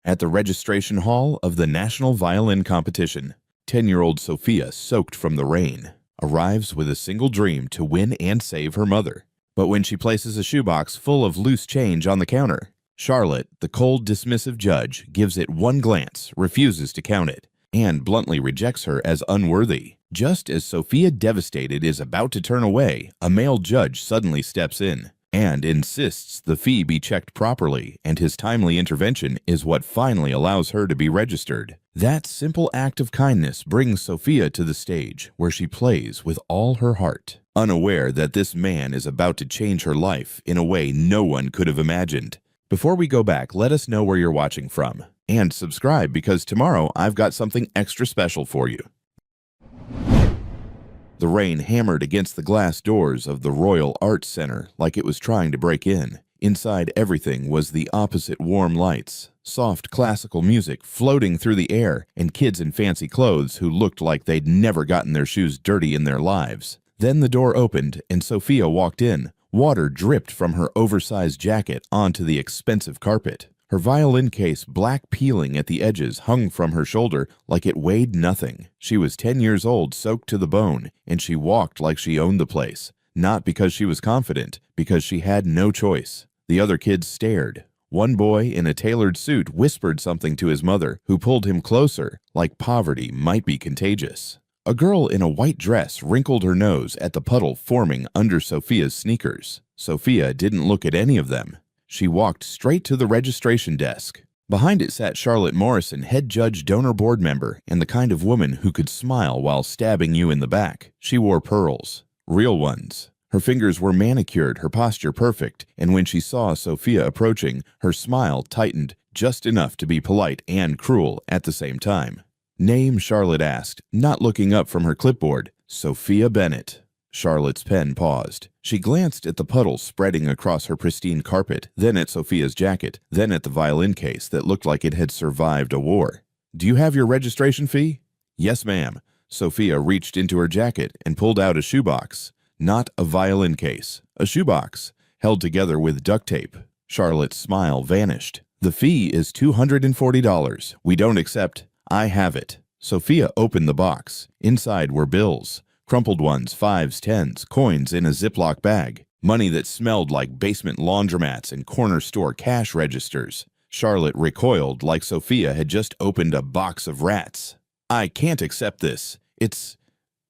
At the registration hall of the National Violin Competition, 10-year-old Sophia, soaked from the rain, arrives with a single dream to win and save her mother. But when she places a shoebox full of loose change on the counter, Charlotte, the cold, dismissive judge, gives it one glance, refuses to count it, and bluntly rejects her as unworthy. Just as Sophia, devastated, is about to turn away, a male judge suddenly steps in and insists the fee be checked properly, and his timely intervention is what finally allows her to be registered. That simple act of kindness brings Sophia to the stage, where she plays with all her heart, unaware that this man is about to change her life in a way no one could have imagined. Before we go back, let us know where you're watching from, and subscribe, because tomorrow I've got something extra special for you. The rain hammered against the glass doors of the Royal Arts Center like it was trying to break in. Inside, everything was the opposite warm lights, soft classical music floating through the air, and kids in fancy clothes who looked like they'd never gotten their shoes dirty in their lives. Then the door opened and Sophia walked in. Water dripped from her oversized jacket onto the expensive carpet. Her violin case, black peeling at the edges, hung from her shoulder like it weighed nothing. She was 10 years old, soaked to the bone, and she walked like she owned the place. Not because she was confident, because she had no choice. The other kids stared. One boy in a tailored suit whispered something to his mother, who pulled him closer, like poverty might be contagious. A girl in a white dress wrinkled her nose at the puddle forming under Sophia's sneakers. Sophia didn't look at any of them. She walked straight to the registration desk. Behind it sat Charlotte Morrison, head judge, donor board member, and the kind of woman who could smile while stabbing you in the back. She wore pearls, real ones. Her fingers were manicured, her posture perfect, and when she saw Sophia approaching, her smile tightened just enough to be polite and cruel at the same time. "Name?" Charlotte asked, not looking up from her clipboard. "Sophia Bennett." Charlotte's pen paused. She glanced at the puddle spreading across her pristine carpet, then at Sophia's jacket, then at the violin case that looked like it had survived a war. "Do you have your registration fee?" "Yes, ma'am." Sophia reached into her jacket and pulled out a shoebox. Not a violin case, a shoebox, held together with duct tape. Charlotte's smile vanished. "The fee is $240. We don't accept." "I have it." Sophia opened the box. Inside were bills. Crumpled ones, 5s, 10s, coins in a Ziploc bag, money that smelled like basement laundromats and corner store cash registers. Charlotte recoiled like Sophia had just opened a box of rats. "I can't accept this. It's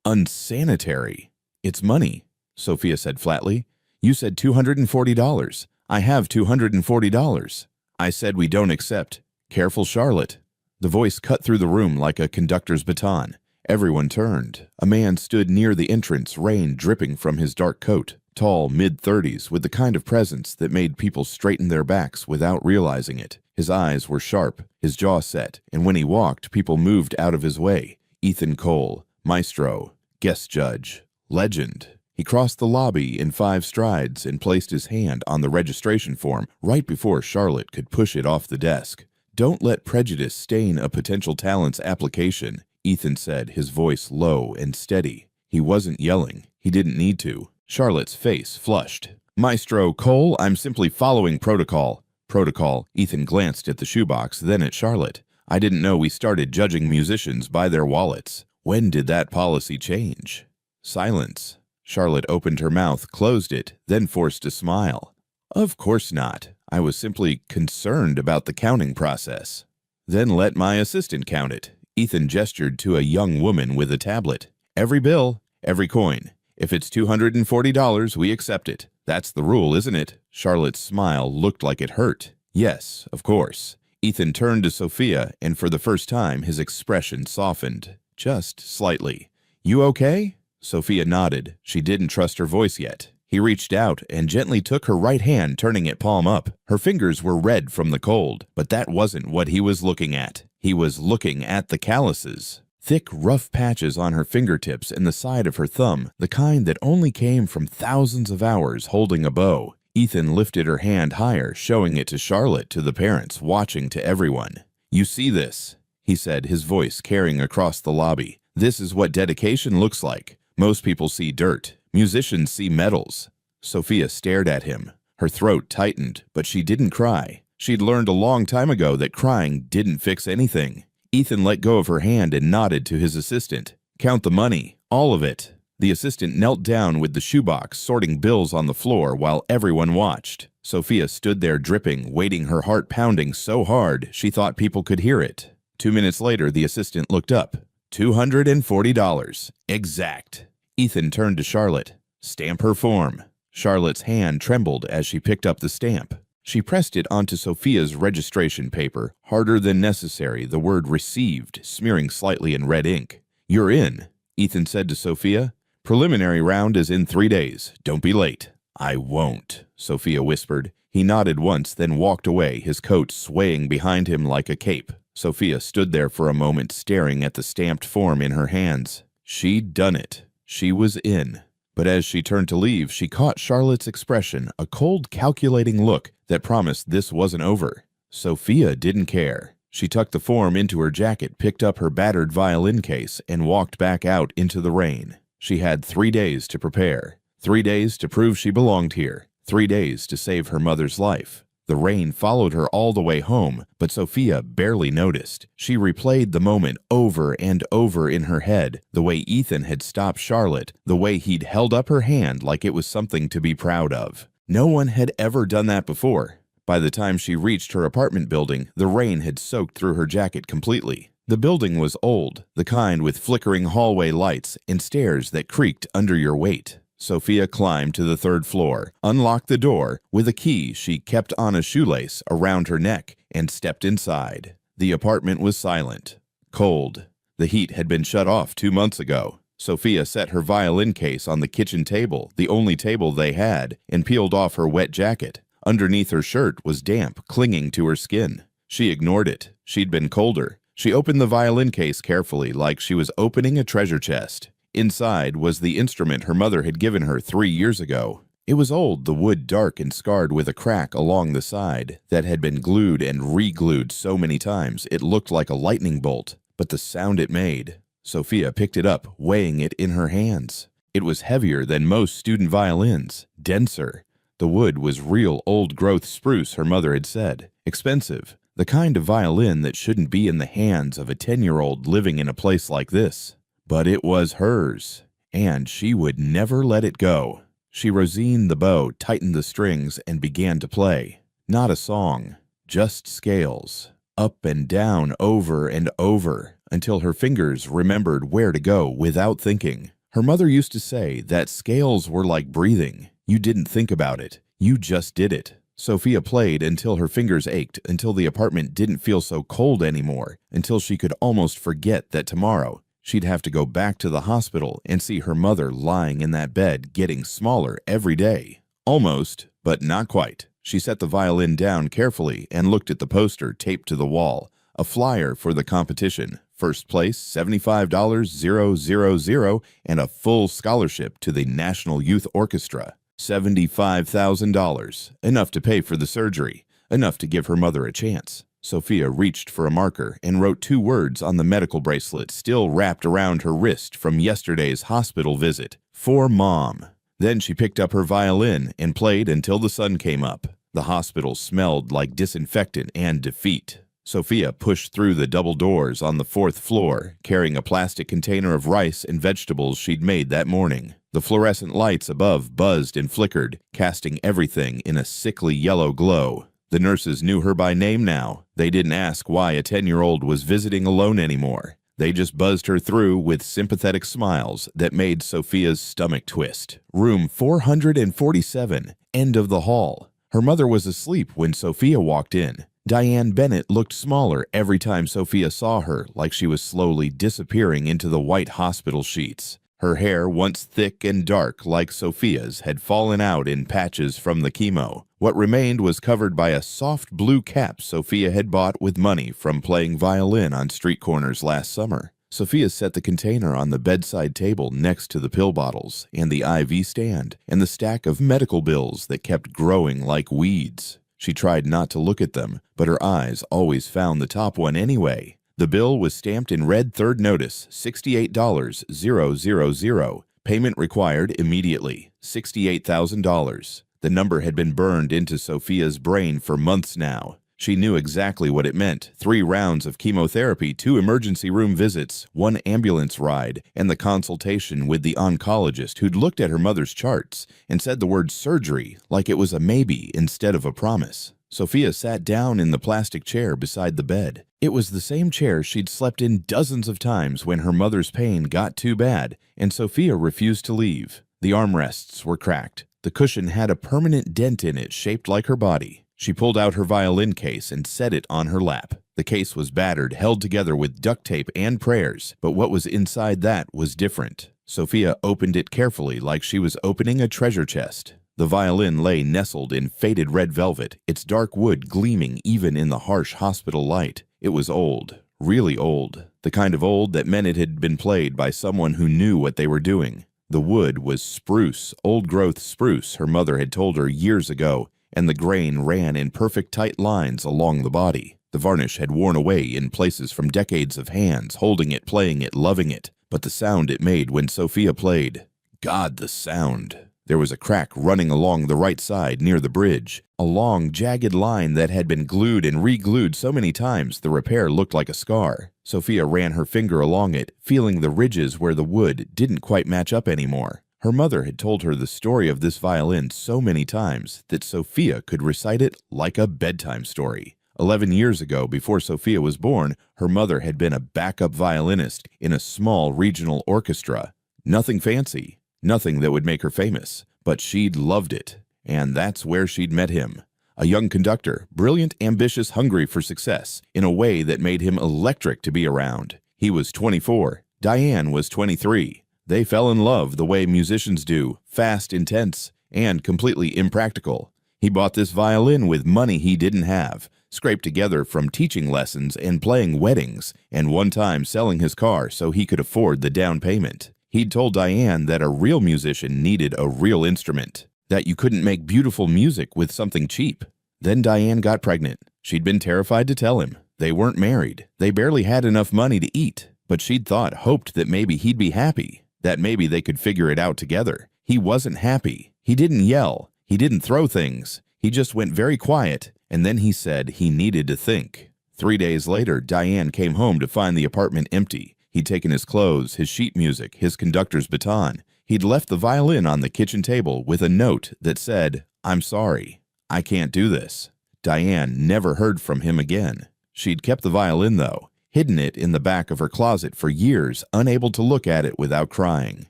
unsanitary." "It's money," Sophia said flatly. "You said $240. I have $240. I said we don't accept." "Careful, Charlotte." The voice cut through the room like a conductor's baton. Everyone turned. A man stood near the entrance, rain dripping from his dark coat. Tall, mid-30s, with the kind of presence that made people straighten their backs without realizing it. His eyes were sharp, his jaw set, and when he walked, people moved out of his way. Ethan Cole, maestro, guest judge, legend. He crossed the lobby in 5 strides and placed his hand on the registration form right before Charlotte could push it off the desk. "Don't let prejudice stain a potential talent's application," Ethan said, his voice low and steady. He wasn't yelling. He didn't need to. Charlotte's face flushed. "Maestro Cole, I'm simply following protocol." "Protocol?" Ethan glanced at the shoebox, then at Charlotte. "I didn't know we started judging musicians by their wallets. When did that policy change?" Silence. Charlotte opened her mouth, closed it, then forced a smile. "Of course not. I was simply concerned about the counting process." "Then let my assistant count it." Ethan gestured to a young woman with a tablet. "Every bill, every coin. If it's $240, we accept it. That's the rule, isn't it?" Charlotte's smile looked like it hurt. "Yes, of course." Ethan turned to Sophia, and for the first time his expression softened, just slightly. "You okay?" Sophia nodded. She didn't trust her voice yet. He reached out and gently took her right hand, turning it palm up. Her fingers were red from the cold, but that wasn't what he was looking at. He was looking at the calluses. Thick, rough patches on her fingertips and the side of her thumb, the kind that only came from thousands of hours holding a bow. Ethan lifted her hand higher, showing it to Charlotte, to the parents, watching, to everyone. "You see this?" he said, his voice carrying across the lobby. "This is what dedication looks like. Most people see dirt. Musicians see medals." Sophia stared at him. Her throat tightened, but she didn't cry. She'd learned a long time ago that crying didn't fix anything. Ethan let go of her hand and nodded to his assistant. "Count the money, all of it." The assistant knelt down with the shoebox, sorting bills on the floor while everyone watched. Sophia stood there dripping, waiting, her heart pounding so hard she thought people could hear it. 2 minutes later, the assistant looked up. $240. Exact. Ethan turned to Charlotte. "Stamp her form." Charlotte's hand trembled as she picked up the stamp. She pressed it onto Sophia's registration paper, harder than necessary, the word "received" smearing slightly in red ink. "You're in," Ethan said to Sophia. "Preliminary round is in 3 days. Don't be late." "I won't," Sophia whispered. He nodded once, then walked away, his coat swaying behind him like a cape. Sophia stood there for a moment, staring at the stamped form in her hands. She'd done it. She was in. But as she turned to leave, she caught Charlotte's expression, a cold, calculating look that promised this wasn't over. Sophia didn't care. She tucked the form into her jacket, picked up her battered violin case, and walked back out into the rain. She had 3 days to prepare. 3 days to prove she belonged here. 3 days to save her mother's life. The rain followed her all the way home, but Sophia barely noticed. She replayed the moment over and over in her head, the way Ethan had stopped Charlotte, the way he'd held up her hand like it was something to be proud of. No one had ever done that before. By the time she reached her apartment building, the rain had soaked through her jacket completely. The building was old, the kind with flickering hallway lights and stairs that creaked under your weight. Sophia climbed to the 3rd floor, unlocked the door with a key she kept on a shoelace around her neck, and stepped inside. The apartment was silent, cold. The heat had been shut off 2 months ago. Sophia set her violin case on the kitchen table, the only table they had, and peeled off her wet jacket. Underneath her shirt was damp, clinging to her skin. She ignored it. She'd been colder. She opened the violin case carefully, like she was opening a treasure chest. Inside was the instrument her mother had given her 3 years ago. It was old, the wood dark and scarred with a crack along the side that had been glued and re-glued so many times it looked like a lightning bolt. But the sound it made. Sophia picked it up, weighing it in her hands. It was heavier than most student violins, denser. The wood was real old-growth spruce, her mother had said. Expensive. The kind of violin that shouldn't be in the hands of a 10-year-old living in a place like this. But it was hers, and she would never let it go. She rosined the bow, tightened the strings, and began to play. Not a song, just scales. Up and down, over and over, until her fingers remembered where to go without thinking. Her mother used to say that scales were like breathing. You didn't think about it, you just did it. Sophia played until her fingers ached, until the apartment didn't feel so cold anymore, until she could almost forget that tomorrow she'd have to go back to the hospital and see her mother lying in that bed, getting smaller every day. Almost, but not quite. She set the violin down carefully and looked at the poster taped to the wall, a flyer for the competition. First place, $75,000, and a full scholarship to the National Youth Orchestra. $75,000, enough to pay for the surgery, enough to give her mother a chance. Sophia reached for a marker and wrote 2 words on the medical bracelet still wrapped around her wrist from yesterday's hospital visit. "For Mom." Then she picked up her violin and played until the sun came up. The hospital smelled like disinfectant and defeat. Sophia pushed through the double doors on the 4th floor, carrying a plastic container of rice and vegetables she'd made that morning. The fluorescent lights above buzzed and flickered, casting everything in a sickly yellow glow. The nurses knew her by name now. They didn't ask why a 10-year-old was visiting alone anymore. They just buzzed her through with sympathetic smiles that made Sophia's stomach twist. Room 447, end of the hall. Her mother was asleep when Sophia walked in. Diane Bennett looked smaller every time Sophia saw her, like she was slowly disappearing into the white hospital sheets. Her hair, once thick and dark like Sophia's, had fallen out in patches from the chemo. What remained was covered by a soft blue cap Sophia had bought with money from playing violin on street corners last summer. Sophia set the container on the bedside table next to the pill bottles and the IV stand and the stack of medical bills that kept growing like weeds. She tried not to look at them, but her eyes always found the top one anyway. The bill was stamped in red third notice, $68,000. Payment required immediately, $68,000. The number had been burned into Sophia's brain for months now. She knew exactly what it meant: 3 rounds of chemotherapy, 2 emergency room visits, 1 ambulance ride, and the consultation with the oncologist who'd looked at her mother's charts and said the word surgery like it was a maybe instead of a promise. Sophia sat down in the plastic chair beside the bed. It was the same chair she'd slept in dozens of times when her mother's pain got too bad, and Sophia refused to leave. The armrests were cracked. The cushion had a permanent dent in it shaped like her body. She pulled out her violin case and set it on her lap. The case was battered, held together with duct tape and prayers, but what was inside that was different. Sophia opened it carefully like she was opening a treasure chest. The violin lay nestled in faded red velvet, its dark wood gleaming even in the harsh hospital light. It was old, really old, the kind of old that meant it had been played by someone who knew what they were doing. The wood was spruce, old-growth spruce her mother had told her years ago, and the grain ran in perfect tight lines along the body. The varnish had worn away in places from decades of hands holding it, playing it, loving it. But the sound it made when Sophia played, God, the sound! There was a crack running along the right side near the bridge, a long, jagged line that had been glued and re-glued so many times the repair looked like a scar. Sophia ran her finger along it, feeling the ridges where the wood didn't quite match up anymore. Her mother had told her the story of this violin so many times that Sophia could recite it like a bedtime story. 11 years ago, before Sophia was born, her mother had been a backup violinist in a small regional orchestra. Nothing fancy. Nothing that would make her famous, but she'd loved it, and that's where she'd met him. A young conductor, brilliant, ambitious, hungry for success, in a way that made him electric to be around. He was 24, Diane was 23. They fell in love the way musicians do, fast, intense, and completely impractical. He bought this violin with money he didn't have, scraped together from teaching lessons and playing weddings, and one time selling his car so he could afford the down payment. He'd told Diane that a real musician needed a real instrument, that you couldn't make beautiful music with something cheap. Then Diane got pregnant. She'd been terrified to tell him. They weren't married. They barely had enough money to eat. But she'd hoped that maybe he'd be happy, that maybe they could figure it out together. He wasn't happy. He didn't yell. He didn't throw things. He just went very quiet, and then he said he needed to think. 3 days later, Diane came home to find the apartment empty. He'd taken his clothes, his sheet music, his conductor's baton. He'd left the violin on the kitchen table with a note that said, "I'm sorry. I can't do this." Diane never heard from him again. She'd kept the violin, though, hidden it in the back of her closet for years, unable to look at it without crying.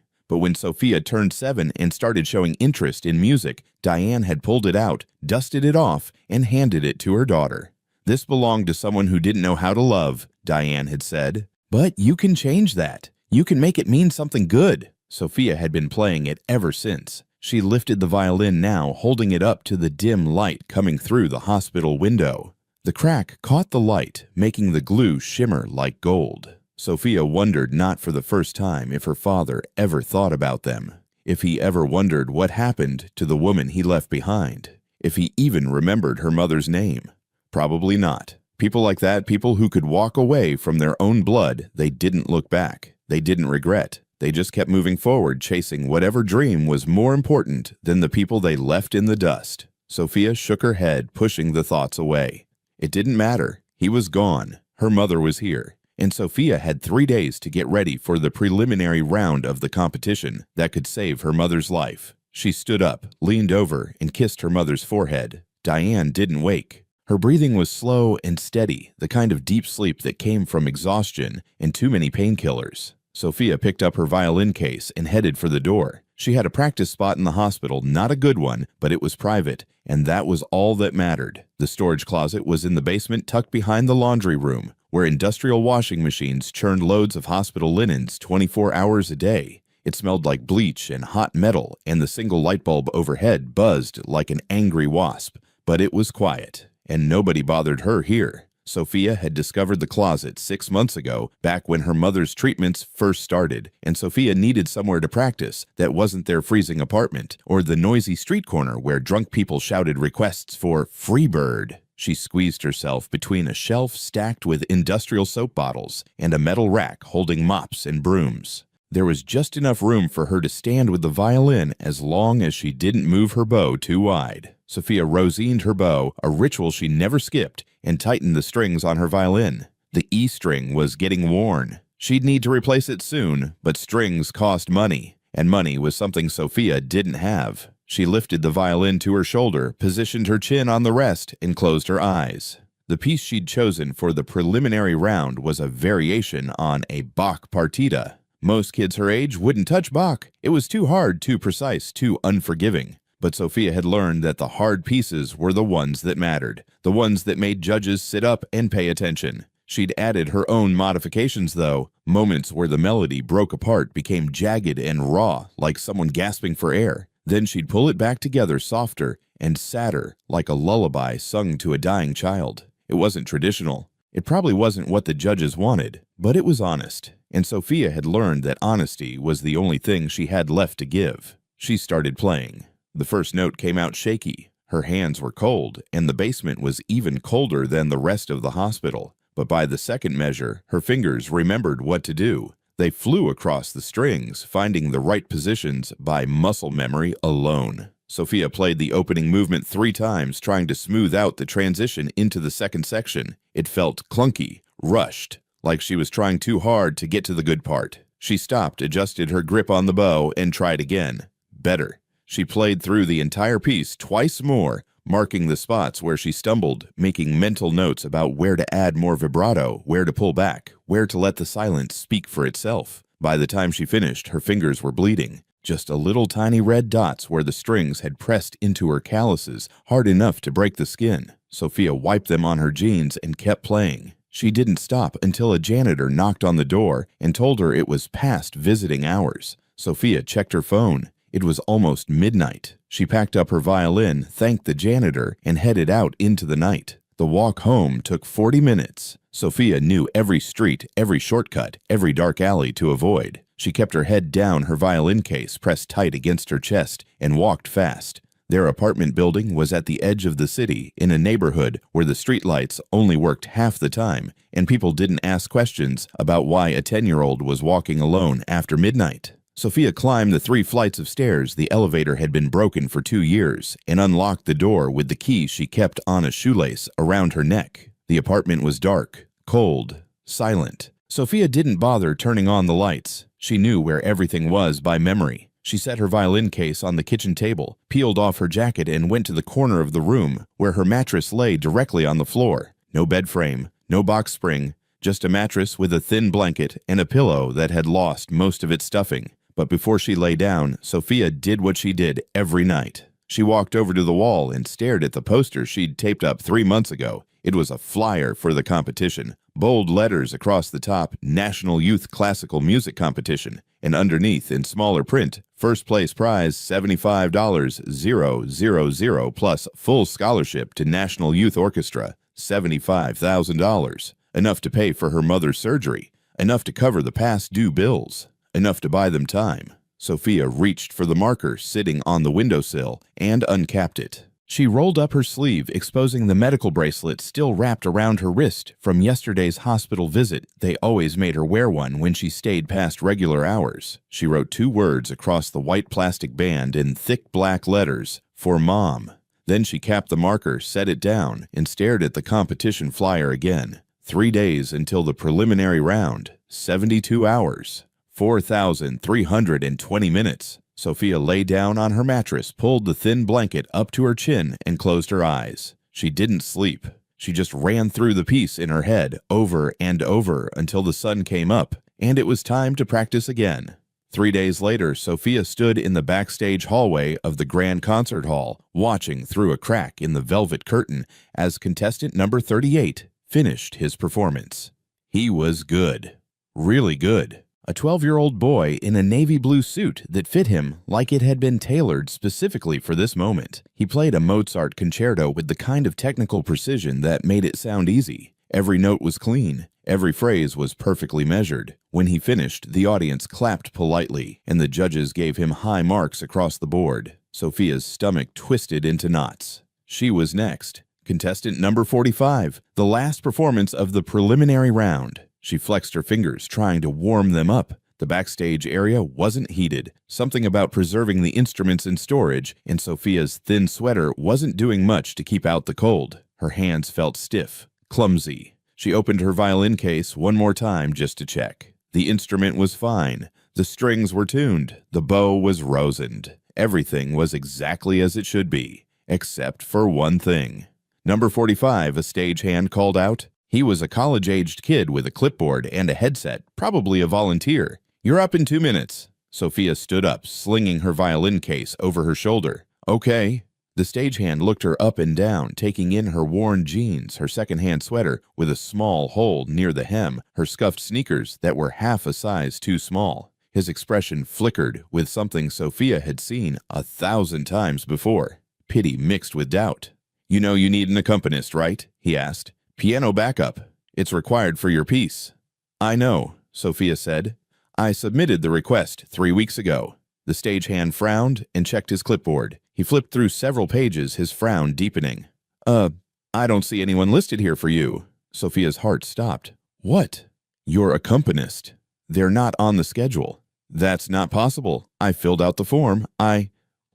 But when Sophia turned 7 and started showing interest in music, Diane had pulled it out, dusted it off, and handed it to her daughter. "This belonged to someone who didn't know how to love," Diane had said. "But you can change that. You can make it mean something good." Sophia had been playing it ever since. She lifted the violin now, holding it up to the dim light coming through the hospital window. The crack caught the light, making the glue shimmer like gold. Sophia wondered not for the first time if her father ever thought about them, if he ever wondered what happened to the woman he left behind, if he even remembered her mother's name. Probably not. People like that, people who could walk away from their own blood, they didn't look back. They didn't regret. They just kept moving forward, chasing whatever dream was more important than the people they left in the dust. Sophia shook her head, pushing the thoughts away. It didn't matter. He was gone. Her mother was here. And Sophia had 3 days to get ready for the preliminary round of the competition that could save her mother's life. She stood up, leaned over, and kissed her mother's forehead. Diane didn't wake. Her breathing was slow and steady, the kind of deep sleep that came from exhaustion and too many painkillers. Sophia picked up her violin case and headed for the door. She had a practice spot in the hospital, not a good one, but it was private, and that was all that mattered. The storage closet was in the basement tucked behind the laundry room, where industrial washing machines churned loads of hospital linens 24 hours a day. It smelled like bleach and hot metal, and the single light bulb overhead buzzed like an angry wasp. But it was quiet, and nobody bothered her here. Sophia had discovered the closet 6 months ago, back when her mother's treatments first started, and Sophia needed somewhere to practice that wasn't their freezing apartment or the noisy street corner where drunk people shouted requests for Freebird. She squeezed herself between a shelf stacked with industrial soap bottles and a metal rack holding mops and brooms. There was just enough room for her to stand with the violin as long as she didn't move her bow too wide. Sophia rosined her bow, a ritual she never skipped, and tightened the strings on her violin. The E string was getting worn. She'd need to replace it soon, but strings cost money, and money was something Sophia didn't have. She lifted the violin to her shoulder, positioned her chin on the rest, and closed her eyes. The piece she'd chosen for the preliminary round was a variation on a Bach partita. Most kids her age wouldn't touch Bach. It was too hard, too precise, too unforgiving. But Sophia had learned that the hard pieces were the ones that mattered, the ones that made judges sit up and pay attention. She'd added her own modifications, though. Moments where the melody broke apart became jagged and raw, like someone gasping for air. Then she'd pull it back together softer and sadder, like a lullaby sung to a dying child. It wasn't traditional. It probably wasn't what the judges wanted, but it was honest. And Sophia had learned that honesty was the only thing she had left to give. She started playing. The first note came out shaky. Her hands were cold, and the basement was even colder than the rest of the hospital. But by the second measure, her fingers remembered what to do. They flew across the strings, finding the right positions by muscle memory alone. Sophia played the opening movement 3 times, trying to smooth out the transition into the second section. It felt clunky, rushed, like she was trying too hard to get to the good part. She stopped, adjusted her grip on the bow, and tried again. Better. She played through the entire piece twice more, marking the spots where she stumbled, making mental notes about where to add more vibrato, where to pull back, where to let the silence speak for itself. By the time she finished, her fingers were bleeding. Just a little tiny red dots where the strings had pressed into her calluses, hard enough to break the skin. Sophia wiped them on her jeans and kept playing. She didn't stop until a janitor knocked on the door and told her it was past visiting hours. Sophia checked her phone. It was almost midnight. She packed up her violin, thanked the janitor, and headed out into the night. The walk home took 40 minutes. Sophia knew every street, every shortcut, every dark alley to avoid. She kept her head down, her violin case pressed tight against her chest, and walked fast. Their apartment building was at the edge of the city, in a neighborhood where the streetlights only worked half the time, and people didn't ask questions about why a 10-year-old was walking alone after midnight. Sophia climbed the 3 flights of stairs. The elevator had been broken for 2 years, and unlocked the door with the key she kept on a shoelace around her neck. The apartment was dark, cold, silent. Sophia didn't bother turning on the lights. She knew where everything was by memory. She set her violin case on the kitchen table, peeled off her jacket, and went to the corner of the room where her mattress lay directly on the floor. No bed frame, no box spring, just a mattress with a thin blanket and a pillow that had lost most of its stuffing. But before she lay down, Sophia did what she did every night. She walked over to the wall and stared at the poster she'd taped up 3 months ago. It was a flyer for the competition. Bold letters across the top, National Youth Classical Music Competition, and underneath in smaller print, first place prize $75,000 plus full scholarship to National Youth Orchestra, $75,000. Enough to pay for her mother's surgery, enough to cover the past due bills. Enough to buy them time. Sophia reached for the marker sitting on the windowsill and uncapped it. She rolled up her sleeve, exposing the medical bracelet still wrapped around her wrist from yesterday's hospital visit. They always made her wear one when she stayed past regular hours. She wrote 2 words across the white plastic band in thick black letters, for Mom. Then she capped the marker, set it down, and stared at the competition flyer again. 3 days until the preliminary round, 72 hours. 4,320 minutes. Sophia lay down on her mattress, pulled the thin blanket up to her chin, and closed her eyes. She didn't sleep. She just ran through the piece in her head, over and over, until the sun came up, and it was time to practice again. 3 days later, Sophia stood in the backstage hallway of the Grand Concert Hall, watching through a crack in the velvet curtain as contestant number 38 finished his performance. He was good. Really good. A 12-year-old boy in a navy blue suit that fit him like it had been tailored specifically for this moment. He played a Mozart concerto with the kind of technical precision that made it sound easy. Every note was clean. Every phrase was perfectly measured. When he finished, the audience clapped politely, and the judges gave him high marks across the board. Sophia's stomach twisted into knots. She was next. Contestant number 45, the last performance of the preliminary round. She flexed her fingers, trying to warm them up. The backstage area wasn't heated. Something about preserving the instruments in storage, and Sophia's thin sweater wasn't doing much to keep out the cold. Her hands felt stiff, clumsy. She opened her violin case one more time just to check. The instrument was fine. The strings were tuned. The bow was rosined. Everything was exactly as it should be, except for one thing. Number 45, a stagehand called out. He was a college-aged kid with a clipboard and a headset, probably a volunteer. "You're up in 2 minutes." Sophia stood up, slinging her violin case over her shoulder. "Okay." The stagehand looked her up and down, taking in her worn jeans, her secondhand sweater with a small hole near the hem, her scuffed sneakers that were half a size too small. His expression flickered with something Sophia had seen 1,000 times before, pity mixed with doubt. "You know you need an accompanist, right?" he asked. "Piano backup. It's required for your piece." "I know," Sophia said. "I submitted the request 3 weeks ago." The stagehand frowned and checked his clipboard. He flipped through several pages, his frown deepening. I don't see anyone listed here for you." Sophia's heart stopped. "What?" "Your accompanist. They're not on the schedule." "That's not possible. I filled out the form.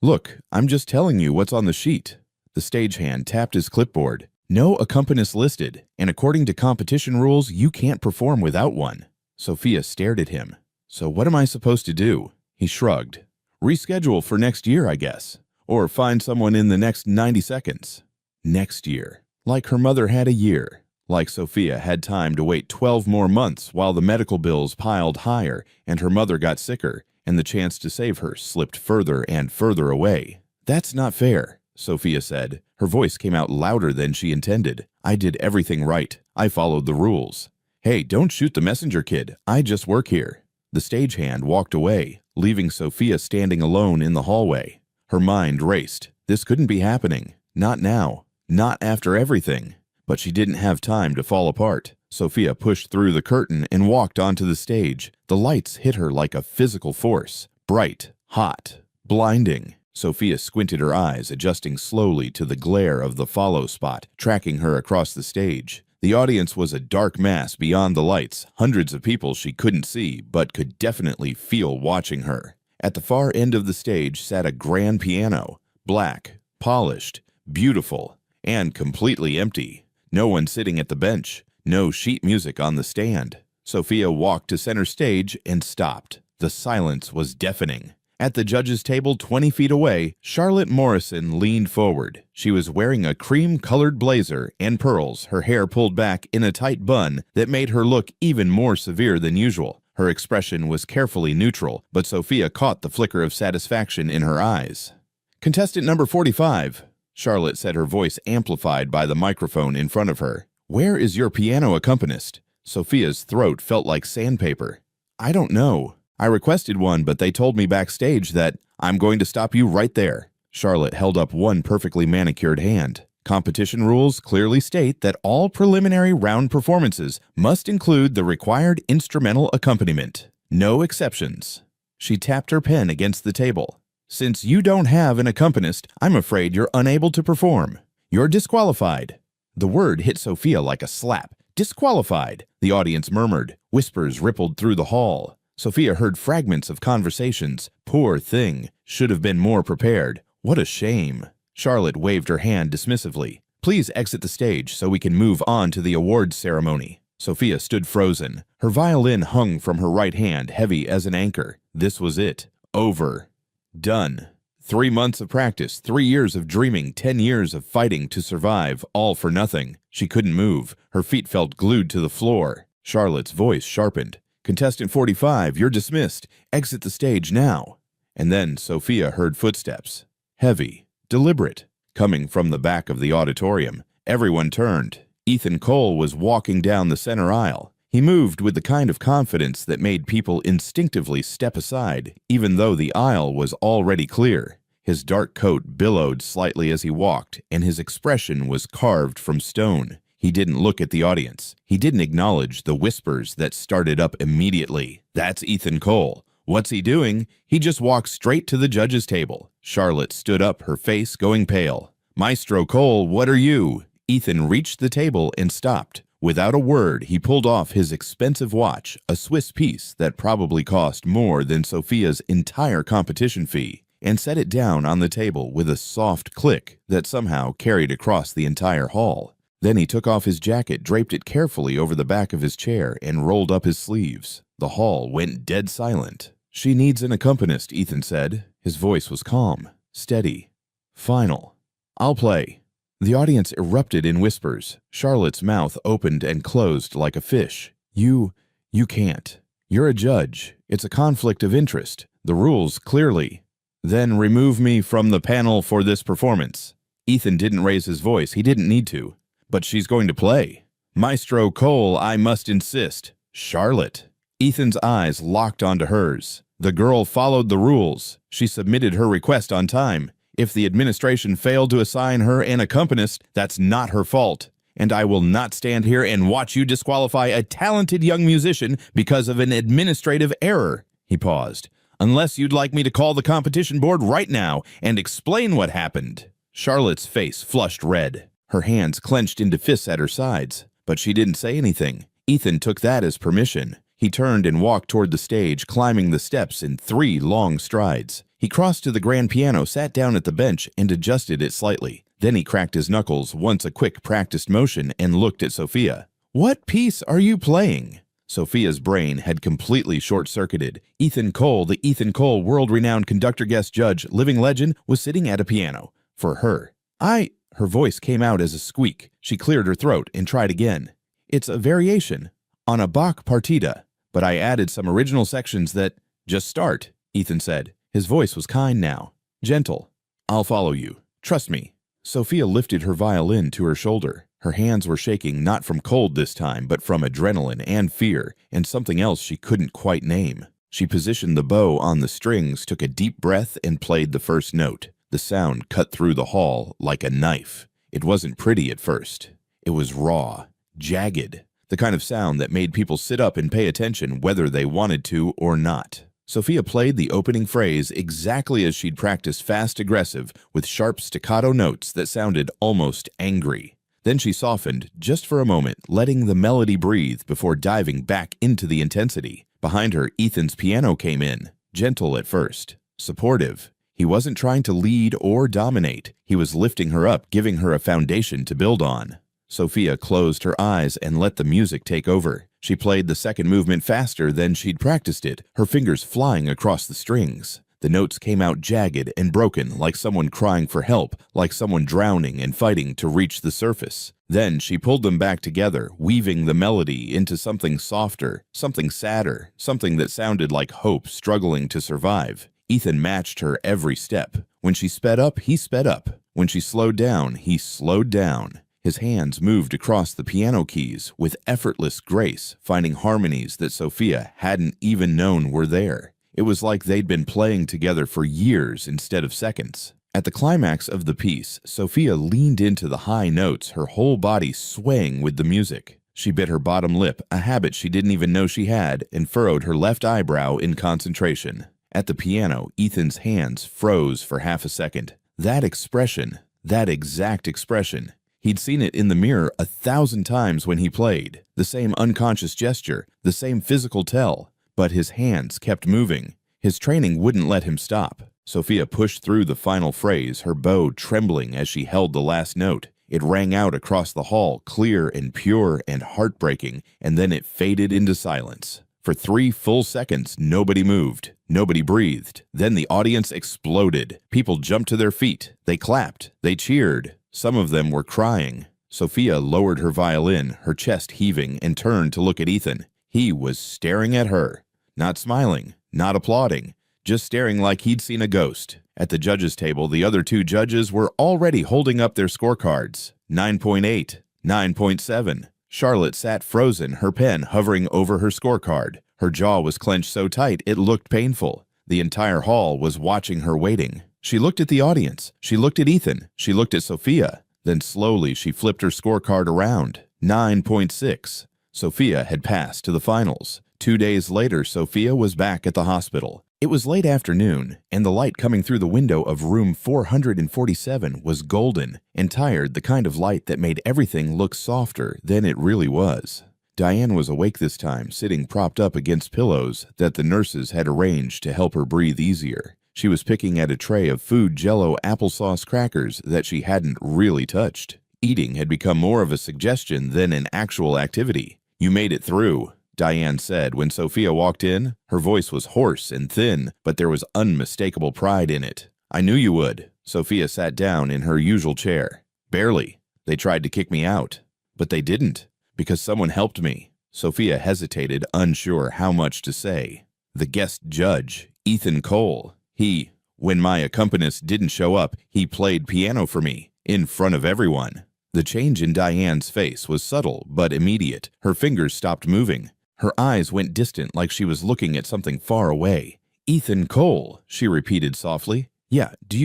Look, I'm just telling you what's on the sheet." The stagehand tapped his clipboard. "No accompanist listed, and according to competition rules, you can't perform without one." Sophia stared at him. "So what am I supposed to do?" He shrugged. "Reschedule for next year, I guess. Or find someone in the next 90 seconds. Next year. Like her mother had a year. Like Sophia had time to wait 12 more months while the medical bills piled higher and her mother got sicker, and the chance to save her slipped further and further away. "That's not fair," Sophia said. Her voice came out louder than she intended. "I did everything right. I followed the rules." "Hey, don't shoot the messenger, kid. I just work here." The stagehand walked away, leaving Sophia standing alone in the hallway. Her mind raced. This couldn't be happening. Not now. Not after everything. But she didn't have time to fall apart. Sophia pushed through the curtain and walked onto the stage. The lights hit her like a physical force. Bright, hot, blinding. Sophia squinted her eyes, adjusting slowly to the glare of the follow spot, tracking her across the stage. The audience was a dark mass beyond the lights, hundreds of people she couldn't see, but could definitely feel watching her. At the far end of the stage sat a grand piano, black, polished, beautiful, and completely empty. No one sitting at the bench, no sheet music on the stand. Sophia walked to center stage and stopped. The silence was deafening. At the judges' table 20 feet away, Charlotte Morrison leaned forward. She was wearing a cream-colored blazer and pearls, her hair pulled back in a tight bun that made her look even more severe than usual. Her expression was carefully neutral, but Sophia caught the flicker of satisfaction in her eyes. "Contestant number 45, Charlotte said, her voice amplified by the microphone in front of her. "Where is your piano accompanist?" Sophia's throat felt like sandpaper. "I don't know. I requested one, but they told me backstage that I'm going to stop you right there." Charlotte held up one perfectly manicured hand. "Competition rules clearly state that all preliminary round performances must include the required instrumental accompaniment. No exceptions." She tapped her pen against the table. "Since you don't have an accompanist, I'm afraid you're unable to perform. You're disqualified." The word hit Sophia like a slap. "Disqualified," the audience murmured. Whispers rippled through the hall. Sophia heard fragments of conversations. "Poor thing. Should have been more prepared. What a shame." Charlotte waved her hand dismissively. "Please exit the stage so we can move on to the awards ceremony." Sophia stood frozen. Her violin hung from her right hand, heavy as an anchor. This was it. Over. Done. 3 months of practice, 3 years of dreaming, 10 years of fighting to survive, all for nothing. She couldn't move. Her feet felt glued to the floor. Charlotte's voice sharpened. "Contestant 45, you're dismissed. Exit the stage now." And then Sophia heard footsteps. Heavy, deliberate, coming from the back of the auditorium. Everyone turned. Ethan Cole was walking down the center aisle. He moved with the kind of confidence that made people instinctively step aside, even though the aisle was already clear. His dark coat billowed slightly as he walked, and his expression was carved from stone. He didn't look at the audience. He didn't acknowledge the whispers that started up immediately. "That's Ethan Cole. What's he doing?" He just walked straight to the judges' table. Charlotte stood up, her face going pale. "Maestro Cole, what are you?" Ethan reached the table and stopped. Without a word, he pulled off his expensive watch, a Swiss piece that probably cost more than Sophia's entire competition fee, and set it down on the table with a soft click that somehow carried across the entire hall. Then he took off his jacket, draped it carefully over the back of his chair, and rolled up his sleeves. The hall went dead silent. "She needs an accompanist," Ethan said. His voice was calm, steady, final. "I'll play." The audience erupted in whispers. Charlotte's mouth opened and closed like a fish. You can't. You're a judge. It's a conflict of interest. The rules clearly." "Then remove me from the panel for this performance." Ethan didn't raise his voice. He didn't need to. "But she's going to play. Maestro Cole, I must insist." "Charlotte." Ethan's eyes locked onto hers. The girl followed the rules. She submitted her request on time. If the administration failed to assign her an accompanist, that's not her fault. And I will not stand here and watch you disqualify a talented young musician because of an administrative error. He paused. "Unless you'd like me to call the competition board right now and explain what happened." Charlotte's face flushed red. Her hands clenched into fists at her sides, but she didn't say anything. Ethan took that as permission. He turned and walked toward the stage, climbing the steps in 3 long strides. He crossed to the grand piano, sat down at the bench, and adjusted it slightly. Then he cracked his knuckles, once a quick practiced motion, and looked at Sophia. "What piece are you playing?" Sophia's brain had completely short-circuited. Ethan Cole, the Ethan Cole, world-renowned conductor guest judge, living legend, was sitting at a piano. For her. Her voice came out as a squeak. She cleared her throat and tried again. "It's a variation on a Bach partita, but I added some original sections that—" "Just start," Ethan said. His voice was kind now. Gentle. "I'll follow you. Trust me." Sophia lifted her violin to her shoulder. Her hands were shaking, not from cold this time, but from adrenaline and fear, and something else she couldn't quite name. She positioned the bow on the strings, took a deep breath, and played the first note. The sound cut through the hall like a knife. It wasn't pretty at first. It was raw, jagged, the kind of sound that made people sit up and pay attention whether they wanted to or not. Sophia played the opening phrase exactly as she'd practiced, fast, aggressive, with sharp staccato notes that sounded almost angry. Then she softened, just for a moment, letting the melody breathe before diving back into the intensity. Behind her, Ethan's piano came in, gentle at first, supportive. He wasn't trying to lead or dominate. He was lifting her up, giving her a foundation to build on. Sophia closed her eyes and let the music take over. She played the second movement faster than she'd practiced it, her fingers flying across the strings. The notes came out jagged and broken, like someone crying for help, like someone drowning and fighting to reach the surface. Then she pulled them back together, weaving the melody into something softer, something sadder, something that sounded like hope struggling to survive. Ethan matched her every step. When she sped up, he sped up. When she slowed down, he slowed down. His hands moved across the piano keys with effortless grace, finding harmonies that Sophia hadn't even known were there. It was like they'd been playing together for years instead of seconds. At the climax of the piece, Sophia leaned into the high notes, her whole body swaying with the music. She bit her bottom lip, a habit she didn't even know she had, and furrowed her left eyebrow in concentration. At the piano, Ethan's hands froze for half a second. That expression, that exact expression. He'd seen it in the mirror 1,000 times when he played. The same unconscious gesture, the same physical tell. But his hands kept moving. His training wouldn't let him stop. Sophia pushed through the final phrase, her bow trembling as she held the last note. It rang out across the hall, clear and pure and heartbreaking, and then it faded into silence. For 3 full seconds, nobody moved. Nobody breathed. Then the audience exploded. People jumped to their feet. They clapped. They cheered. Some of them were crying. Sophia lowered her violin, her chest heaving, and turned to look at Ethan. He was staring at her. Not smiling, not applauding, just staring like he'd seen a ghost. At the judges' table, the other 2 judges were already holding up their scorecards. 9.8, 9.7. Charlotte sat frozen, her pen hovering over her scorecard. Her jaw was clenched so tight it looked painful. The entire hall was watching her waiting. She looked at the audience. She looked at Ethan. She looked at Sophia. Then slowly she flipped her scorecard around. 9.6. Sophia had passed to the finals. 2 days later, Sophia was back at the hospital. It was late afternoon, and the light coming through the window of room 447 was golden and tired, the kind of light that made everything look softer than it really was. Diane was awake this time, sitting propped up against pillows that the nurses had arranged to help her breathe easier. She was picking at a tray of food Jell-O applesauce crackers that she hadn't really touched. Eating had become more of a suggestion than an actual activity. "You made it through," Diane said when Sophia walked in. Her voice was hoarse and thin, but there was unmistakable pride in it. "I knew you would." Sophia sat down in her usual chair. "Barely. They tried to kick me out. But they didn't, because someone helped me." Sophia hesitated, unsure how much to say. "The guest judge, Ethan Cole. When my accompanist didn't show up, he played piano for me, in front of everyone." The change in Diane's face was subtle but immediate. Her fingers stopped moving. Her eyes went distant, like she was looking at something far away. "Ethan Cole," she repeated softly. "Yeah, do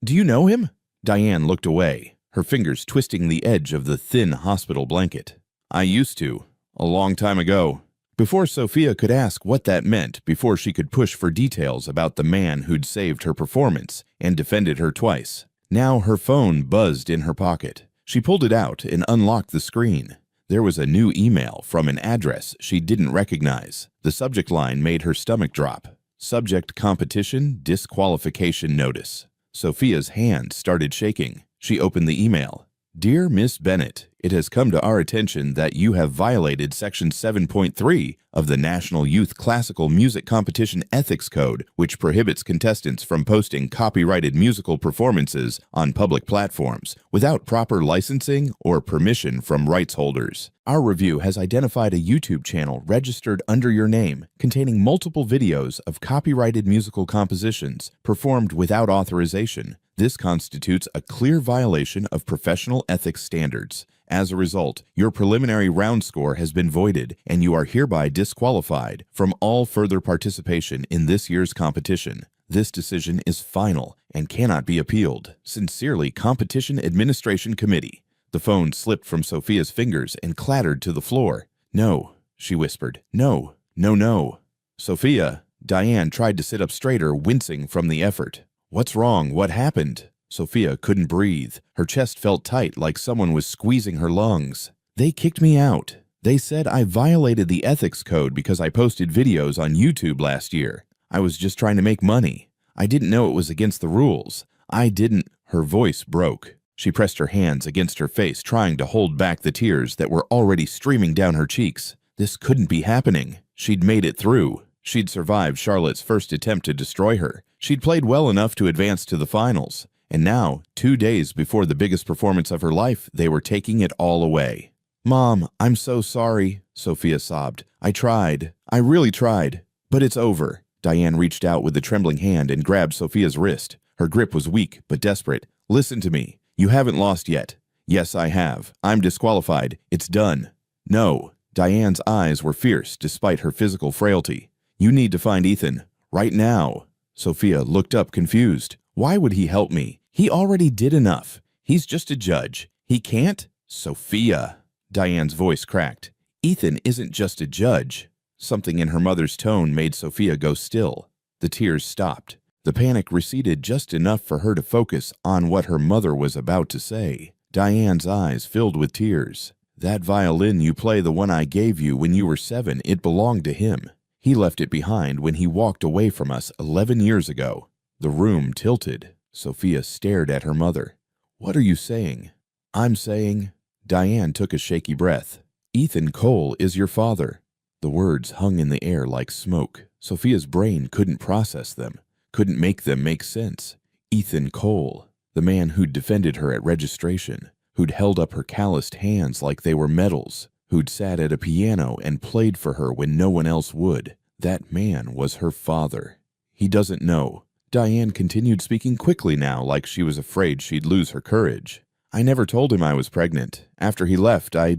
you know him?" Diane looked away, her fingers twisting the edge of the thin hospital blanket. "I used to, a long time ago." Before Sophia could ask what that meant, before she could push for details about the man who'd saved her performance and defended her twice. Now her phone buzzed in her pocket. She pulled it out and unlocked the screen. There was a new email from an address she didn't recognize. The subject line made her stomach drop. "Subject competition disqualification notice." Sophia's hand started shaking. She opened the email. "Dear Miss Bennett, it has come to our attention that you have violated Section 7.3 of the National Youth Classical Music Competition Ethics Code, which prohibits contestants from posting copyrighted musical performances on public platforms without proper licensing or permission from rights holders. Our review has identified a YouTube channel registered under your name containing multiple videos of copyrighted musical compositions performed without authorization. This constitutes a clear violation of professional ethics standards. As a result, your preliminary round score has been voided, and you are hereby disqualified from all further participation in this year's competition. This decision is final and cannot be appealed. Sincerely, Competition Administration Committee." The phone slipped from Sophia's fingers and clattered to the floor. "No," she whispered. "No, no, no." "Sophia." Diane tried to sit up straighter, wincing from the effort. "What's wrong? What happened?" Sophia couldn't breathe. Her chest felt tight, like someone was squeezing her lungs. "They kicked me out. They said I violated the ethics code because I posted videos on YouTube last year. I was just trying to make money. I didn't know it was against the rules. I didn't." Her voice broke. She pressed her hands against her face, trying to hold back the tears that were already streaming down her cheeks. This couldn't be happening. She'd made it through. She'd survived Charlotte's first attempt to destroy her. She'd played well enough to advance to the finals. And now, 2 days before the biggest performance of her life, they were taking it all away. "Mom, I'm so sorry," Sophia sobbed. "I tried. I really tried. But it's over." Diane reached out with a trembling hand and grabbed Sophia's wrist. Her grip was weak but desperate. "Listen to me. You haven't lost yet." "Yes, I have. I'm disqualified. It's done." "No." Diane's eyes were fierce despite her physical frailty. "You need to find Ethan. Right now." Sophia looked up confused. "Why would he help me? He already did enough. He's just a judge. He can't." "Sophia." Diane's voice cracked. "Ethan isn't just a judge." Something in her mother's tone made Sophia go still. The tears stopped. The panic receded just enough for her to focus on what her mother was about to say. Diane's eyes filled with tears. "That violin you play, the one I gave you when you were 7, it belonged to him. He left it behind when he walked away from us 11 years ago." The room tilted. Sophia stared at her mother. "What are you saying?" "I'm saying..." Diane took a shaky breath. "Ethan Cole is your father." The words hung in the air like smoke. Sophia's brain couldn't process them, couldn't make them make sense. Ethan Cole, the man who'd defended her at registration, who'd held up her calloused hands like they were medals, who'd sat at a piano and played for her when no one else would. That man was her father. "He doesn't know." Diane continued, speaking quickly now, like she was afraid she'd lose her courage. "I never told him I was pregnant. After he left, I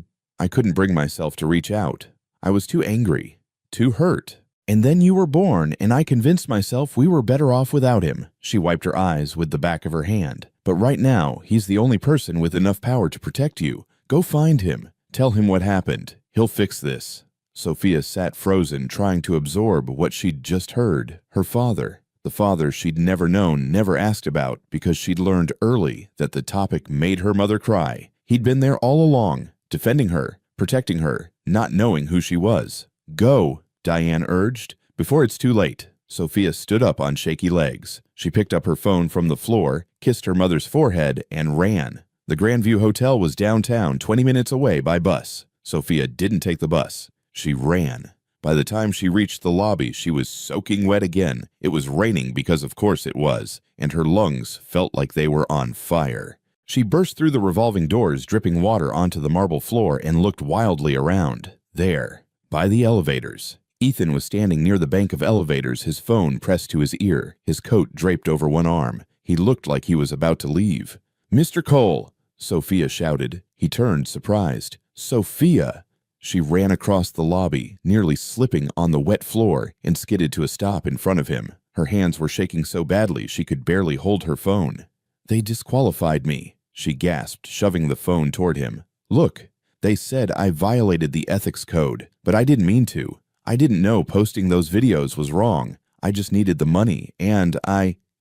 couldn't bring myself to reach out. I was too angry, too hurt. And then you were born, and I convinced myself we were better off without him." She wiped her eyes with the back of her hand. "But right now, he's the only person with enough power to protect you. Go find him. Tell him what happened. He'll fix this." Sophia sat frozen, trying to absorb what she'd just heard. Her father, the father she'd never known, never asked about, because she'd learned early that the topic made her mother cry. He'd been there all along, defending her, protecting her, not knowing who she was. "Go," Diane urged. "Before it's too late." Sophia stood up on shaky legs. She picked up her phone from the floor, kissed her mother's forehead, and ran. The Grandview Hotel was downtown, 20 minutes away by bus. Sophia didn't take the bus. She ran. By the time she reached the lobby, she was soaking wet again. It was raining because of course it was, and her lungs felt like they were on fire. She burst through the revolving doors, dripping water onto the marble floor, and looked wildly around. There, by the elevators. Ethan was standing near the bank of elevators, his phone pressed to his ear, his coat draped over one arm. He looked like he was about to leave. "Mr. Cole!" Sophia shouted. He turned, surprised. "Sophia!" She ran across the lobby, nearly slipping on the wet floor, and skidded to a stop in front of him. Her hands were shaking so badly she could barely hold her phone. "They disqualified me," she gasped, shoving the phone toward him. "Look, they said I violated the ethics code, but I didn't mean to. I didn't know posting those videos was wrong. I just needed the money, and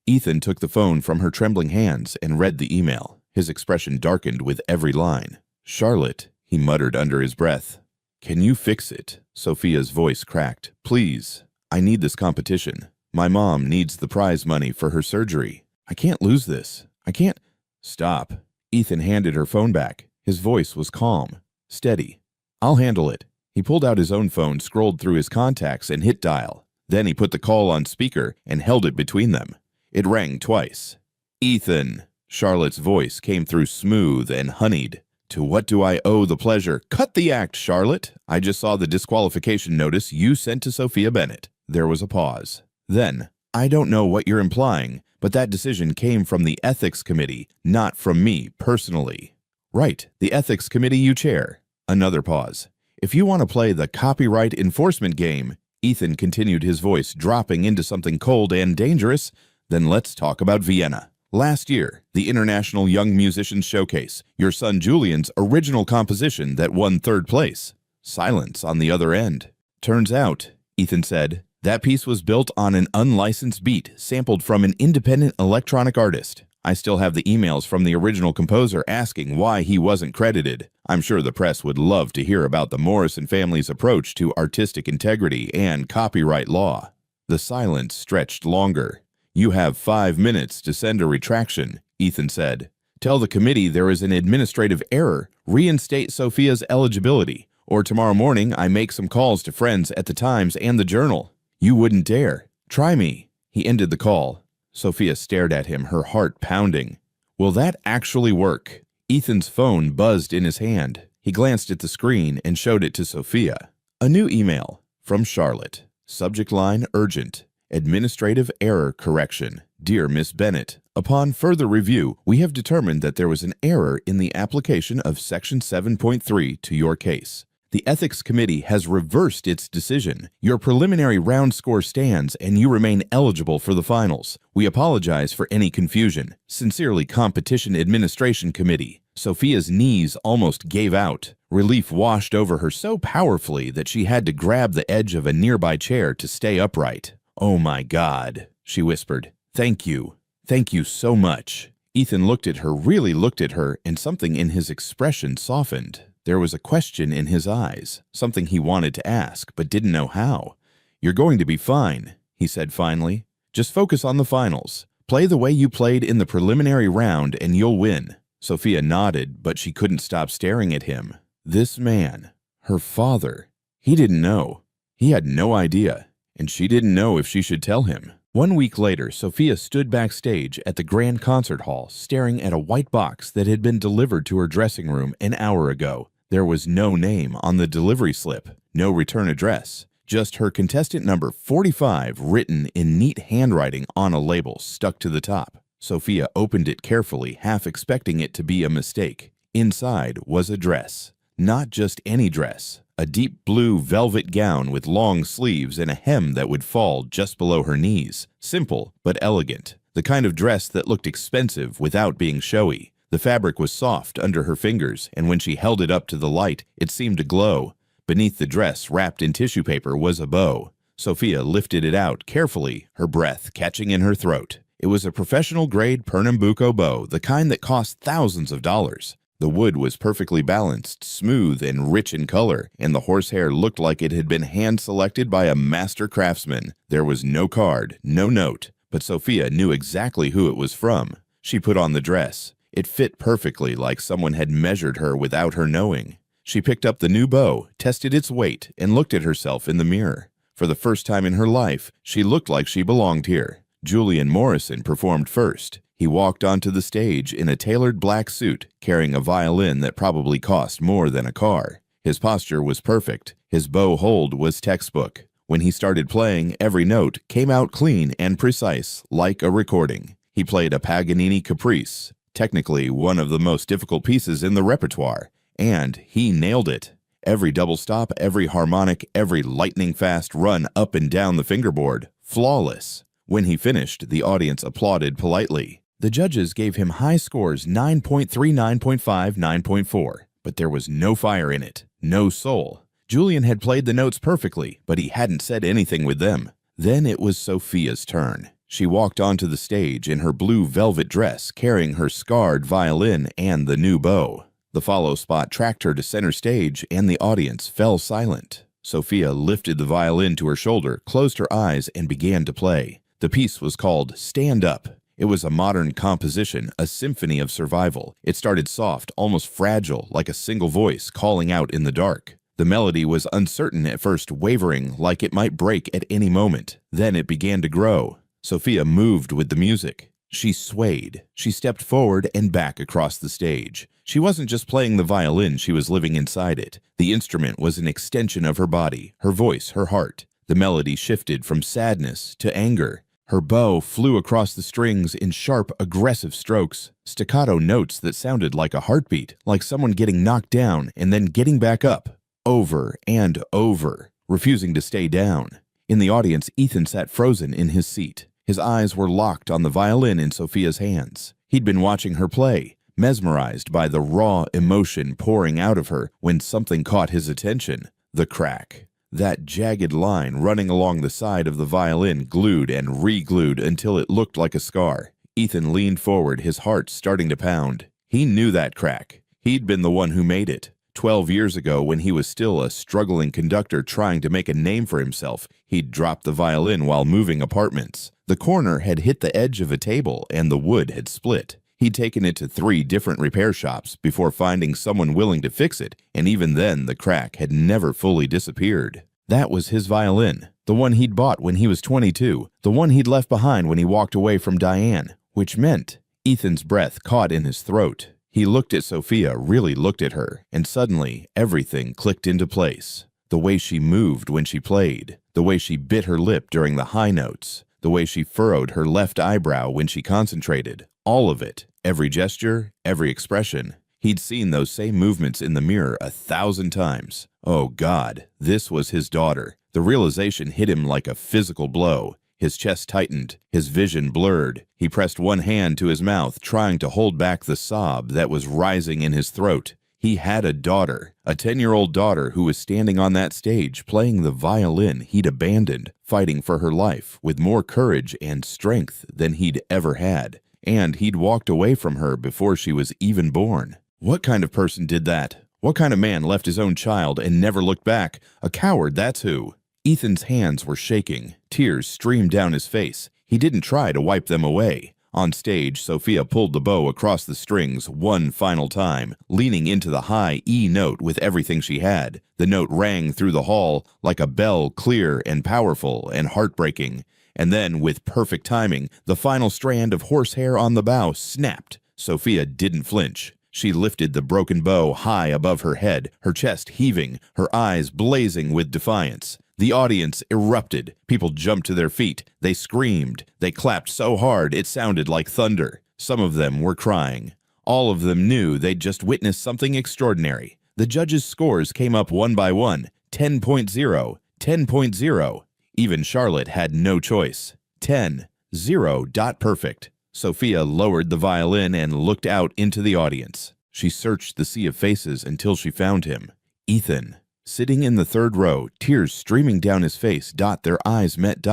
Ethan took the phone from her trembling hands and read the email. His expression darkened with every line. "Charlotte," he muttered under his breath. "Can you fix it?" Sophia's voice cracked. "Please. I need this competition. My mom needs the prize money for her surgery. I can't lose this. I can't—" "Stop." Ethan handed her phone back. His voice was calm, steady. "I'll handle it." He pulled out his own phone, scrolled through his contacts, and hit dial. Then he put the call on speaker and held it between them. It rang twice. "Ethan." Charlotte's voice came through smooth and honeyed. "To what do I owe the pleasure?" "Cut the act, Charlotte. I just saw the disqualification notice you sent to Sophia Bennett." There was a pause. Then, "I don't know what you're implying, but that decision came from the ethics committee, not from me personally." "Right, the ethics committee you chair." Another pause. "If you want to play the copyright enforcement game," Ethan continued, his voice dropping into something cold and dangerous, "then let's talk about Vienna. Last year, the International Young Musicians Showcase, your son Julian's original composition that won third place." Silence on the other end. "Turns out," Ethan said, "that piece was built on an unlicensed beat sampled from an independent electronic artist. I still have the emails from the original composer asking why he wasn't credited. I'm sure the press would love to hear about the Morrison family's approach to artistic integrity and copyright law." The silence stretched longer. "You have 5 minutes to send a retraction," Ethan said. "Tell the committee there is an administrative error, reinstate Sophia's eligibility, or tomorrow morning I make some calls to friends at the Times and the Journal." "You wouldn't dare. Try me." He ended the call. Sophia stared at him, her heart pounding. "Will that actually work?" Ethan's phone buzzed in his hand. He glanced at the screen and showed it to Sophia. A new email from Charlotte. Subject line urgent. Administrative error correction. Dear Miss Bennett, upon further review, we have determined that there was an error in the application of Section 7.3 to your case. The Ethics Committee has reversed its decision. Your preliminary round score stands and you remain eligible for the finals. We apologize for any confusion. Sincerely, Competition Administration Committee. Sophia's knees almost gave out. Relief washed over her so powerfully that she had to grab the edge of a nearby chair to stay upright. "Oh my God," she whispered. "Thank you. Thank you so much." Ethan looked at her, really looked at her, and something in his expression softened. There was a question in his eyes, something he wanted to ask, but didn't know how. "You're going to be fine," he said finally. "Just focus on the finals. Play the way you played in the preliminary round and you'll win." Sophia nodded, but she couldn't stop staring at him. This man, her father, he didn't know. He had no idea, and she didn't know if she should tell him. 1 week later, Sophia stood backstage at the Grand Concert Hall, staring at a white box that had been delivered to her dressing room an hour ago. There was no name on the delivery slip, no return address, just her contestant number 45 written in neat handwriting on a label stuck to the top. Sophia opened it carefully, half expecting it to be a mistake. Inside was a dress. Not just any dress. A deep blue velvet gown with long sleeves and a hem that would fall just below her knees. Simple, but elegant. The kind of dress that looked expensive without being showy. The fabric was soft under her fingers, and when she held it up to the light, it seemed to glow. Beneath the dress, wrapped in tissue paper, was a bow. Sophia lifted it out carefully, her breath catching in her throat. It was a professional-grade Pernambuco bow, the kind that cost thousands of dollars. The wood was perfectly balanced, smooth, and rich in color, and the horsehair looked like it had been hand-selected by a master craftsman. There was no card, no note, but Sophia knew exactly who it was from. She put on the dress. It fit perfectly, like someone had measured her without her knowing. She picked up the new bow, tested its weight, and looked at herself in the mirror. For the first time in her life, she looked like she belonged here. Julian Morrison performed first. He walked onto the stage in a tailored black suit, carrying a violin that probably cost more than a car. His posture was perfect. His bow hold was textbook. When he started playing, every note came out clean and precise, like a recording. He played a Paganini Caprice, technically one of the most difficult pieces in the repertoire, and he nailed it. Every double stop, every harmonic, every lightning-fast run up and down the fingerboard, flawless. When he finished, the audience applauded politely. The judges gave him high scores 9.3, 9.5, 9.4, but there was no fire in it, no soul. Julian had played the notes perfectly, but he hadn't said anything with them. Then it was Sophia's turn. She walked onto the stage in her blue velvet dress, carrying her scarred violin and the new bow. The follow spot tracked her to center stage, and the audience fell silent. Sophia lifted the violin to her shoulder, closed her eyes, and began to play. The piece was called Stand Up. It was a modern composition, a symphony of survival. It started soft, almost fragile, like a single voice calling out in the dark. The melody was uncertain at first, wavering, like it might break at any moment. Then it began to grow. Sophia moved with the music. She swayed. She stepped forward and back across the stage. She wasn't just playing the violin, she was living inside it. The instrument was an extension of her body, her voice, her heart. The melody shifted from sadness to anger. Her bow flew across the strings in sharp, aggressive strokes, staccato notes that sounded like a heartbeat, like someone getting knocked down and then getting back up, over and over, refusing to stay down. In the audience, Ethan sat frozen in his seat. His eyes were locked on the violin in Sophia's hands. He'd been watching her play, mesmerized by the raw emotion pouring out of her when something caught his attention. The crack. That jagged line running along the side of the violin, glued and re-glued until it looked like a scar. Ethan leaned forward, his heart starting to pound. He knew that crack. He'd been the one who made it. 12 years ago, when he was still a struggling conductor trying to make a name for himself, he'd dropped the violin while moving apartments. The corner had hit the edge of a table and the wood had split. He'd taken it to 3 different repair shops before finding someone willing to fix it, and even then the crack had never fully disappeared. That was his violin, the one he'd bought when he was 22, the one he'd left behind when he walked away from Diane, which meant Ethan's breath caught in his throat. He looked at Sophia, really looked at her, and suddenly everything clicked into place. The way she moved when she played, the way she bit her lip during the high notes, the way she furrowed her left eyebrow when she concentrated, all of it. Every gesture, every expression. He'd seen those same movements in the mirror 1,000 times. Oh God, this was his daughter. The realization hit him like a physical blow. His chest tightened, his vision blurred. He pressed one hand to his mouth, trying to hold back the sob that was rising in his throat. He had a daughter, a 10-year-old daughter who was standing on that stage playing the violin he'd abandoned, fighting for her life with more courage and strength than he'd ever had. And he'd walked away from her before she was even born. What kind of person did that? What kind of man left his own child and never looked back? A coward, that's who. Ethan's hands were shaking. Tears streamed down his face. He didn't try to wipe them away. On stage, Sophia pulled the bow across the strings one final time, leaning into the high E note with everything she had. The note rang through the hall like a bell, clear and powerful and heartbreaking. And then, with perfect timing, the final strand of horsehair on the bow snapped. Sophia didn't flinch. She lifted the broken bow high above her head, her chest heaving, her eyes blazing with defiance. The audience erupted. People jumped to their feet. They screamed. They clapped so hard it sounded like thunder. Some of them were crying. All of them knew they'd just witnessed something extraordinary. The judges' scores came up one by one. 10.0, 10.0. Even Charlotte had no choice. 10, 0, dot perfect. Sophia lowered the violin and looked out into the audience. She searched the sea of faces until she found him. Ethan. Sitting in the third row, tears streaming down his face, their eyes met,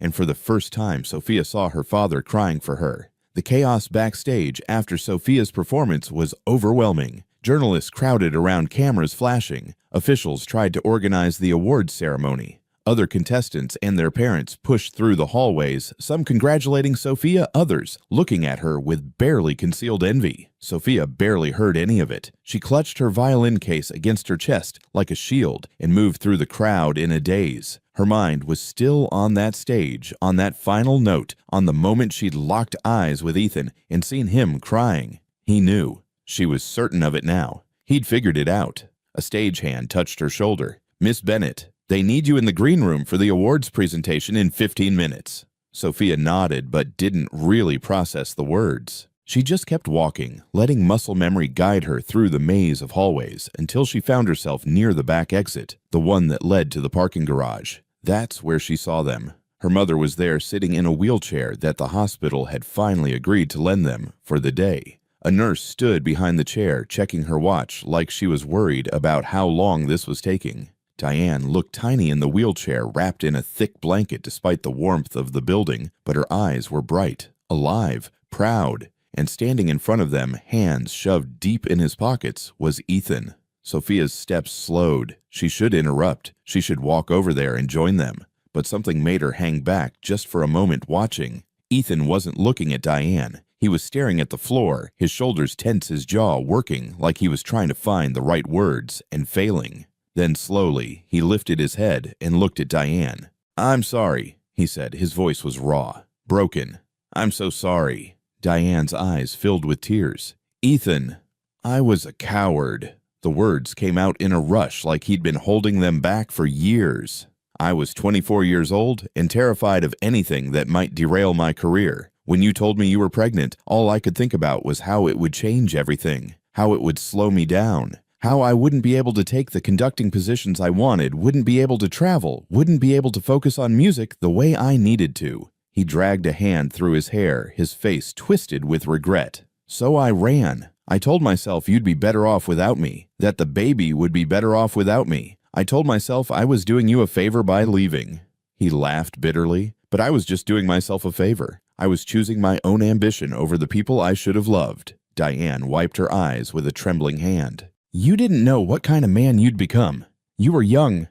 and for the first time Sophia saw her father crying for her. The chaos backstage after Sophia's performance was overwhelming. Journalists crowded around, cameras flashing. Officials tried to organize the awards ceremony. Other contestants and their parents pushed through the hallways, some congratulating Sophia, others looking at her with barely concealed envy. Sophia barely heard any of it. She clutched her violin case against her chest like a shield and moved through the crowd in a daze. Her mind was still on that stage, on that final note, on the moment she'd locked eyes with Ethan and seen him crying. He knew. She was certain of it now. He'd figured it out. A stagehand touched her shoulder. "Miss Bennett, they need you in the green room for the awards presentation in 15 minutes. Sophia nodded but didn't really process the words. She just kept walking, letting muscle memory guide her through the maze of hallways until she found herself near the back exit, the one that led to the parking garage. That's where she saw them. Her mother was there sitting in a wheelchair that the hospital had finally agreed to lend them for the day. A nurse stood behind the chair, checking her watch like she was worried about how long this was taking. Diane looked tiny in the wheelchair, wrapped in a thick blanket despite the warmth of the building, but her eyes were bright, alive, proud, and standing in front of them, hands shoved deep in his pockets, was Ethan. Sophia's steps slowed. She should interrupt. She should walk over there and join them. But something made her hang back just for a moment, watching. Ethan wasn't looking at Diane. He was staring at the floor, his shoulders tense, his jaw working like he was trying to find the right words and failing. Then slowly, he lifted his head and looked at Diane. "I'm sorry," he said. His voice was raw, broken. "I'm so sorry." Diane's eyes filled with tears. "Ethan, I was a coward." The words came out in a rush like he'd been holding them back for years. "I was 24 years old and terrified of anything that might derail my career. When you told me you were pregnant, all I could think about was how it would change everything, how it would slow me down, how I wouldn't be able to take the conducting positions I wanted, wouldn't be able to travel, wouldn't be able to focus on music the way I needed to." He dragged a hand through his hair, his face twisted with regret. "So I ran. I told myself you'd be better off without me, that the baby would be better off without me. I told myself I was doing you a favor by leaving." He laughed bitterly. "But I was just doing myself a favor. I was choosing my own ambition over the people I should have loved." Diane wiped her eyes with a trembling hand. "You didn't know what kind of man you'd become. You were young.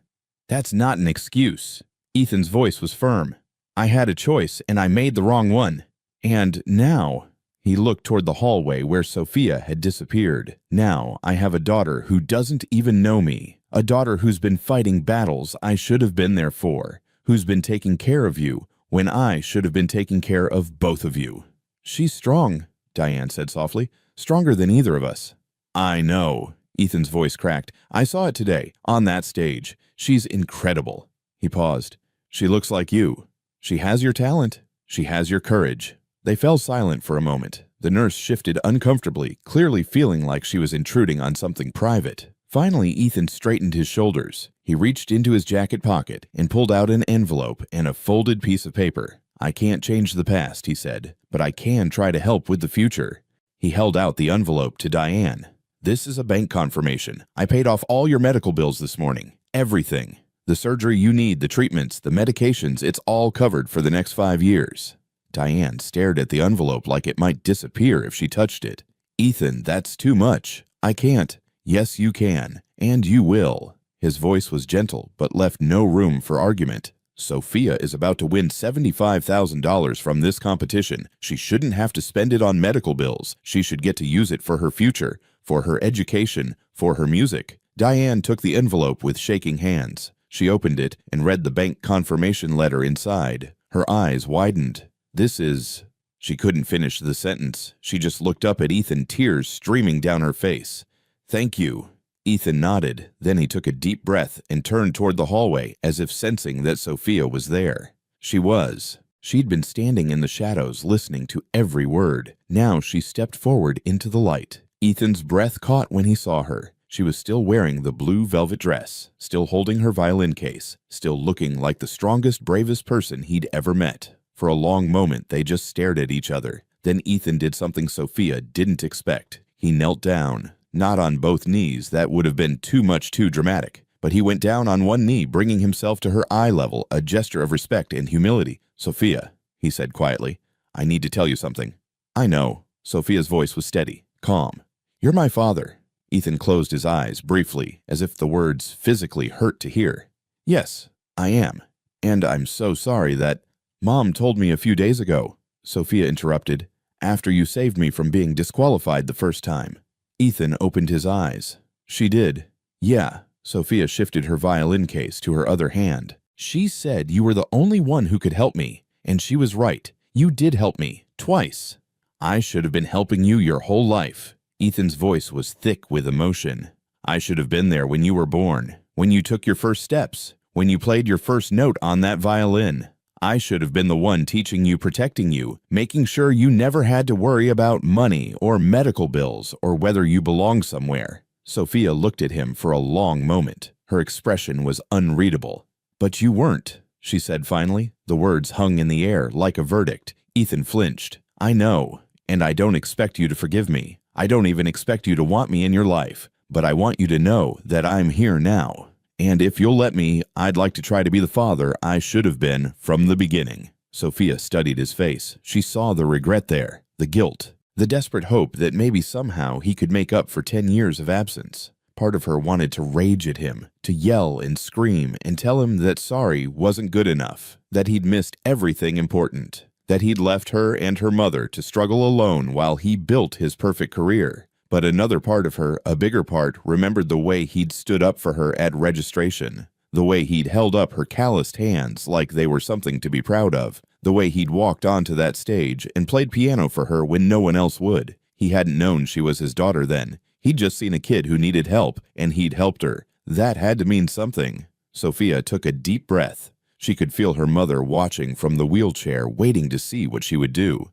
That's not an excuse." Ethan's voice was firm. "I had a choice, and I made the wrong one. And now," he looked toward the hallway where Sophia had disappeared, "now I have a daughter who doesn't even know me, a daughter who's been fighting battles I should have been there for, who's been taking care of you when I should have been taking care of both of you." "She's strong," Diane said softly, "stronger than either of us." "I know." Ethan's voice cracked. "I saw it today, on that stage. She's incredible." He paused. "She looks like you. She has your talent. She has your courage." They fell silent for a moment. The nurse shifted uncomfortably, clearly feeling like she was intruding on something private. Finally, Ethan straightened his shoulders. He reached into his jacket pocket and pulled out an envelope and a folded piece of paper. "I can't change the past," he said, "but I can try to help with the future." He held out the envelope to Diane. "This is a bank confirmation. I paid off all your medical bills this morning. Everything. The surgery you need, the treatments, the medications, it's all covered for the next 5 years." Diane stared at the envelope like it might disappear if she touched it. "Ethan, that's too much. I can't." "Yes, you can, and you will." His voice was gentle, but left no room for argument. "Sophia is about to win $75,000 from this competition. She shouldn't have to spend it on medical bills. She should get to use it for her future, for her education, for her music." Diane took the envelope with shaking hands. She opened it and read the bank confirmation letter inside. Her eyes widened. "This is..." She couldn't finish the sentence. She just looked up at Ethan, tears streaming down her face. "Thank you." Ethan nodded. Then he took a deep breath and turned toward the hallway, as if sensing that Sophia was there. She was. She'd been standing in the shadows, listening to every word. Now she stepped forward into the light. Ethan's breath caught when he saw her. She was still wearing the blue velvet dress, still holding her violin case, still looking like the strongest, bravest person he'd ever met. For a long moment, they just stared at each other. Then Ethan did something Sophia didn't expect. He knelt down. Not on both knees, that would have been too dramatic, but he went down on one knee, bringing himself to her eye level, a gesture of respect and humility. "Sophia," he said quietly, "I need to tell you something." "I know." Sophia's voice was steady, calm. "You're my father." Ethan closed his eyes briefly, as if the words physically hurt to hear. "Yes, I am. And I'm so sorry that—" "Mom told me a few days ago," Sophia interrupted, "after you saved me from being disqualified the first time." Ethan opened his eyes. "She did?" "Yeah." Sophia shifted her violin case to her other hand. "She said you were the only one who could help me, and she was right. You did help me, twice." "I should have been helping you your whole life." Ethan's voice was thick with emotion. "I should have been there when you were born, when you took your first steps, when you played your first note on that violin. I should have been the one teaching you, protecting you, making sure you never had to worry about money or medical bills or whether you belong somewhere." Sophia looked at him for a long moment. Her expression was unreadable. "But you weren't," she said finally. The words hung in the air like a verdict. Ethan flinched. "I know, and I don't expect you to forgive me. I don't even expect you to want me in your life, but I want you to know that I'm here now. And if you'll let me, I'd like to try to be the father I should have been from the beginning." Sophia studied his face. She saw the regret there, the guilt, the desperate hope that maybe somehow he could make up for 10 years of absence. Part of her wanted to rage at him, to yell and scream and tell him that sorry wasn't good enough, that he'd missed everything important, that he'd left her and her mother to struggle alone while he built his perfect career. But another part of her, a bigger part, remembered the way he'd stood up for her at registration, the way he'd held up her calloused hands like they were something to be proud of, the way he'd walked onto that stage and played piano for her when no one else would. He hadn't known she was his daughter then. He'd just seen a kid who needed help, and he'd helped her. That had to mean something. Sophia took a deep breath. She could feel her mother watching from the wheelchair, waiting to see what she would do.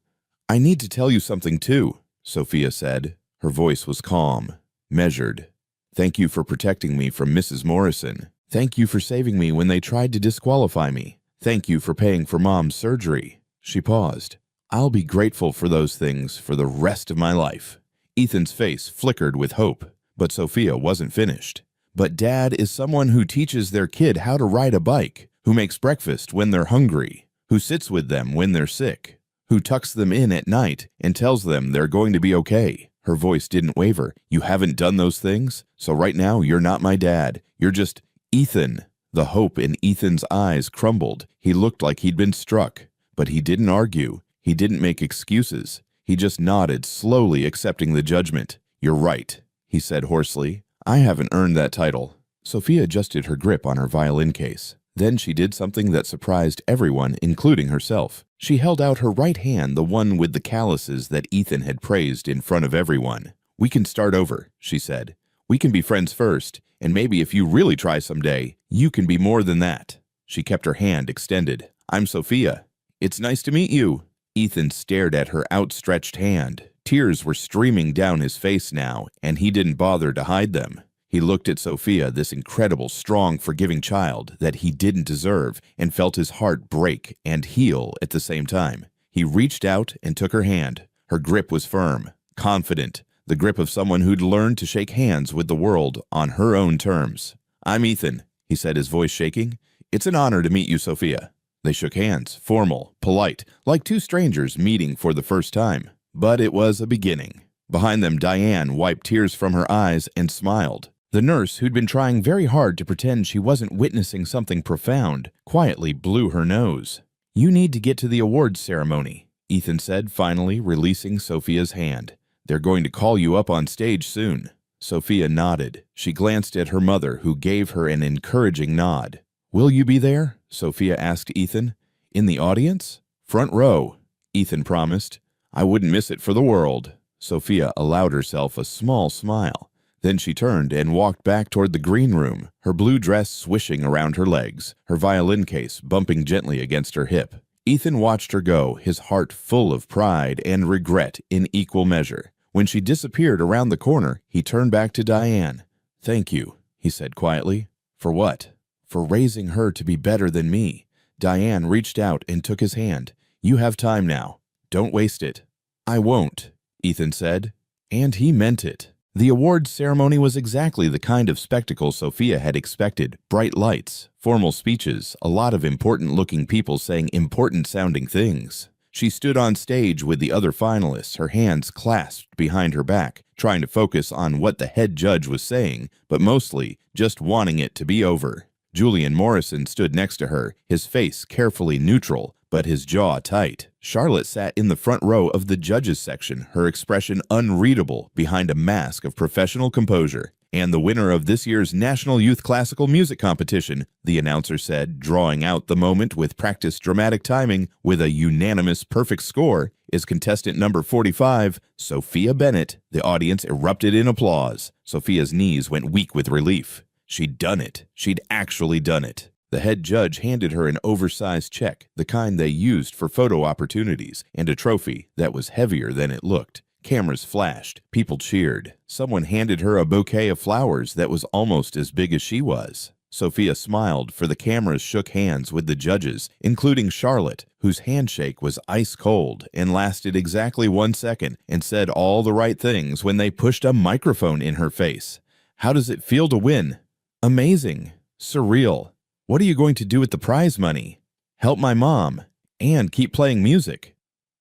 "I need to tell you something too," Sophia said. Her voice was calm, measured. "Thank you for protecting me from Mrs. Morrison. Thank you for saving me when they tried to disqualify me. Thank you for paying for Mom's surgery." She paused. "I'll be grateful for those things for the rest of my life." Ethan's face flickered with hope, but Sophia wasn't finished. "But Dad is someone who teaches their kid how to ride a bike, who makes breakfast when they're hungry, who sits with them when they're sick, who tucks them in at night and tells them they're going to be okay." Her voice didn't waver. "You haven't done those things? So right now you're not my dad. You're just Ethan." The hope in Ethan's eyes crumbled. He looked like he'd been struck. But he didn't argue. He didn't make excuses. He just nodded, slowly accepting the judgment. "You're right," he said hoarsely. "I haven't earned that title." Sophia adjusted her grip on her violin case. Then she did something that surprised everyone, including herself. She held out her right hand, the one with the calluses that Ethan had praised in front of everyone. "We can start over," she said. "We can be friends first, and maybe if you really try someday, you can be more than that." She kept her hand extended. "I'm Sophia. It's nice to meet you." Ethan stared at her outstretched hand. Tears were streaming down his face now, and he didn't bother to hide them. He looked at Sophia, this incredible, strong, forgiving child that he didn't deserve, and felt his heart break and heal at the same time. He reached out and took her hand. Her grip was firm, confident, the grip of someone who'd learned to shake hands with the world on her own terms. "I'm Ethan," he said, his voice shaking. "It's an honor to meet you, Sophia." They shook hands, formal, polite, like two strangers meeting for the first time. But it was a beginning. Behind them, Diane wiped tears from her eyes and smiled. The nurse, who'd been trying very hard to pretend she wasn't witnessing something profound, quietly blew her nose. "You need to get to the awards ceremony," Ethan said, finally releasing Sophia's hand. "They're going to call you up on stage soon." Sophia nodded. She glanced at her mother, who gave her an encouraging nod. "Will you be there?" Sophia asked Ethan. "In the audience?" "Front row," Ethan promised. "I wouldn't miss it for the world." Sophia allowed herself a small smile. Then she turned and walked back toward the green room, her blue dress swishing around her legs, her violin case bumping gently against her hip. Ethan watched her go, his heart full of pride and regret in equal measure. When she disappeared around the corner, he turned back to Diane. "Thank you," he said quietly. "For what?" "For raising her to be better than me." Diane reached out and took his hand. "You have time now. Don't waste it." "I won't," Ethan said. And he meant it. The awards ceremony was exactly the kind of spectacle Sophia had expected. Bright lights, formal speeches, a lot of important-looking people saying important-sounding things. She stood on stage with the other finalists, her hands clasped behind her back, trying to focus on what the head judge was saying, but mostly just wanting it to be over. Julian Morrison stood next to her, his face carefully neutral, but his jaw tight. Charlotte sat in the front row of the judges section, her expression unreadable behind a mask of professional composure. And the winner of this year's National Youth Classical Music Competition, the announcer said, drawing out the moment with practiced dramatic timing with a unanimous perfect score, is contestant number 45, Sophia Bennett. The audience erupted in applause. Sophia's knees went weak with relief. She'd done it. She'd actually done it. The head judge handed her an oversized check, the kind they used for photo opportunities, and a trophy that was heavier than it looked. Cameras flashed. People cheered. Someone handed her a bouquet of flowers that was almost as big as she was. Sophia smiled, for the cameras shook hands with the judges, including Charlotte, whose handshake was ice cold and lasted exactly 1 second and said all the right things when they pushed a microphone in her face. How does it feel to win? Amazing. Surreal. What are you going to do with the prize money? Help my mom. And keep playing music.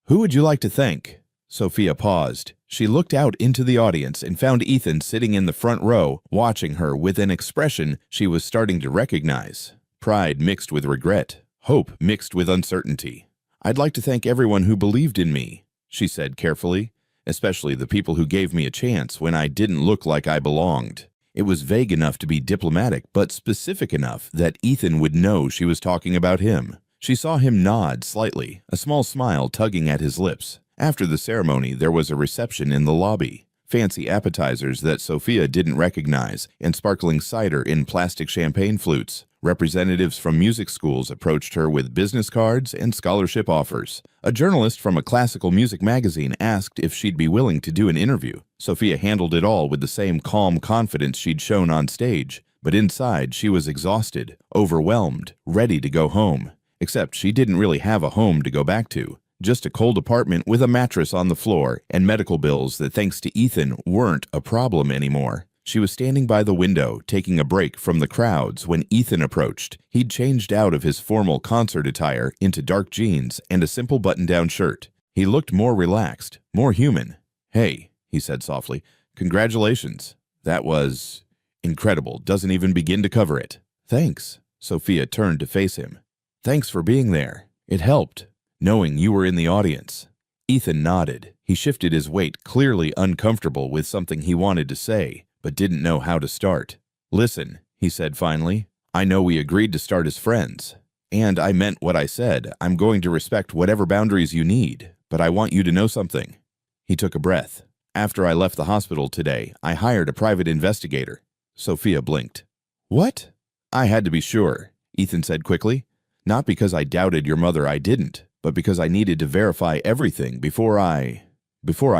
Who would you like to thank? Sophia paused. She looked out into the audience and found Ethan sitting in the front row, watching her with an expression she was starting to recognize. Pride mixed with regret. Hope mixed with uncertainty. I'd like to thank everyone who believed in me, she said carefully, especially the people who gave me a chance when I didn't look like I belonged. It was vague enough to be diplomatic, but specific enough that Ethan would know she was talking about him. She saw him nod slightly, a small smile tugging at his lips. After the ceremony, there was a reception in the lobby. Fancy appetizers that Sophia didn't recognize, and sparkling cider in plastic champagne flutes. Representatives from music schools approached her with business cards and scholarship offers. A journalist from a classical music magazine asked if she'd be willing to do an interview. Sophia handled it all with the same calm confidence she'd shown on stage, but inside she was exhausted, overwhelmed, ready to go home. Except she didn't really have a home to go back to. Just a cold apartment with a mattress on the floor and medical bills that, thanks to Ethan, weren't a problem anymore. She was standing by the window, taking a break from the crowds when Ethan approached. He'd changed out of his formal concert attire into dark jeans and a simple button-down shirt. He looked more relaxed, more human. "Hey," he said softly, "congratulations. That was incredible. Doesn't even begin to cover it." "Thanks." Sophia turned to face him. "Thanks for being there. It helped, knowing you were in the audience." Ethan nodded. He shifted his weight, clearly uncomfortable with something he wanted to say, but didn't know how to start. "Listen," he said finally, "I know we agreed to start as friends. And I meant what I said. I'm going to respect whatever boundaries you need, but I want you to know something." He took a breath. "After I left the hospital today, I hired a private investigator." Sophia blinked. "What?" "I had to be sure," Ethan said quickly. "Not because I doubted your mother, I didn't, but because I needed to verify everything before I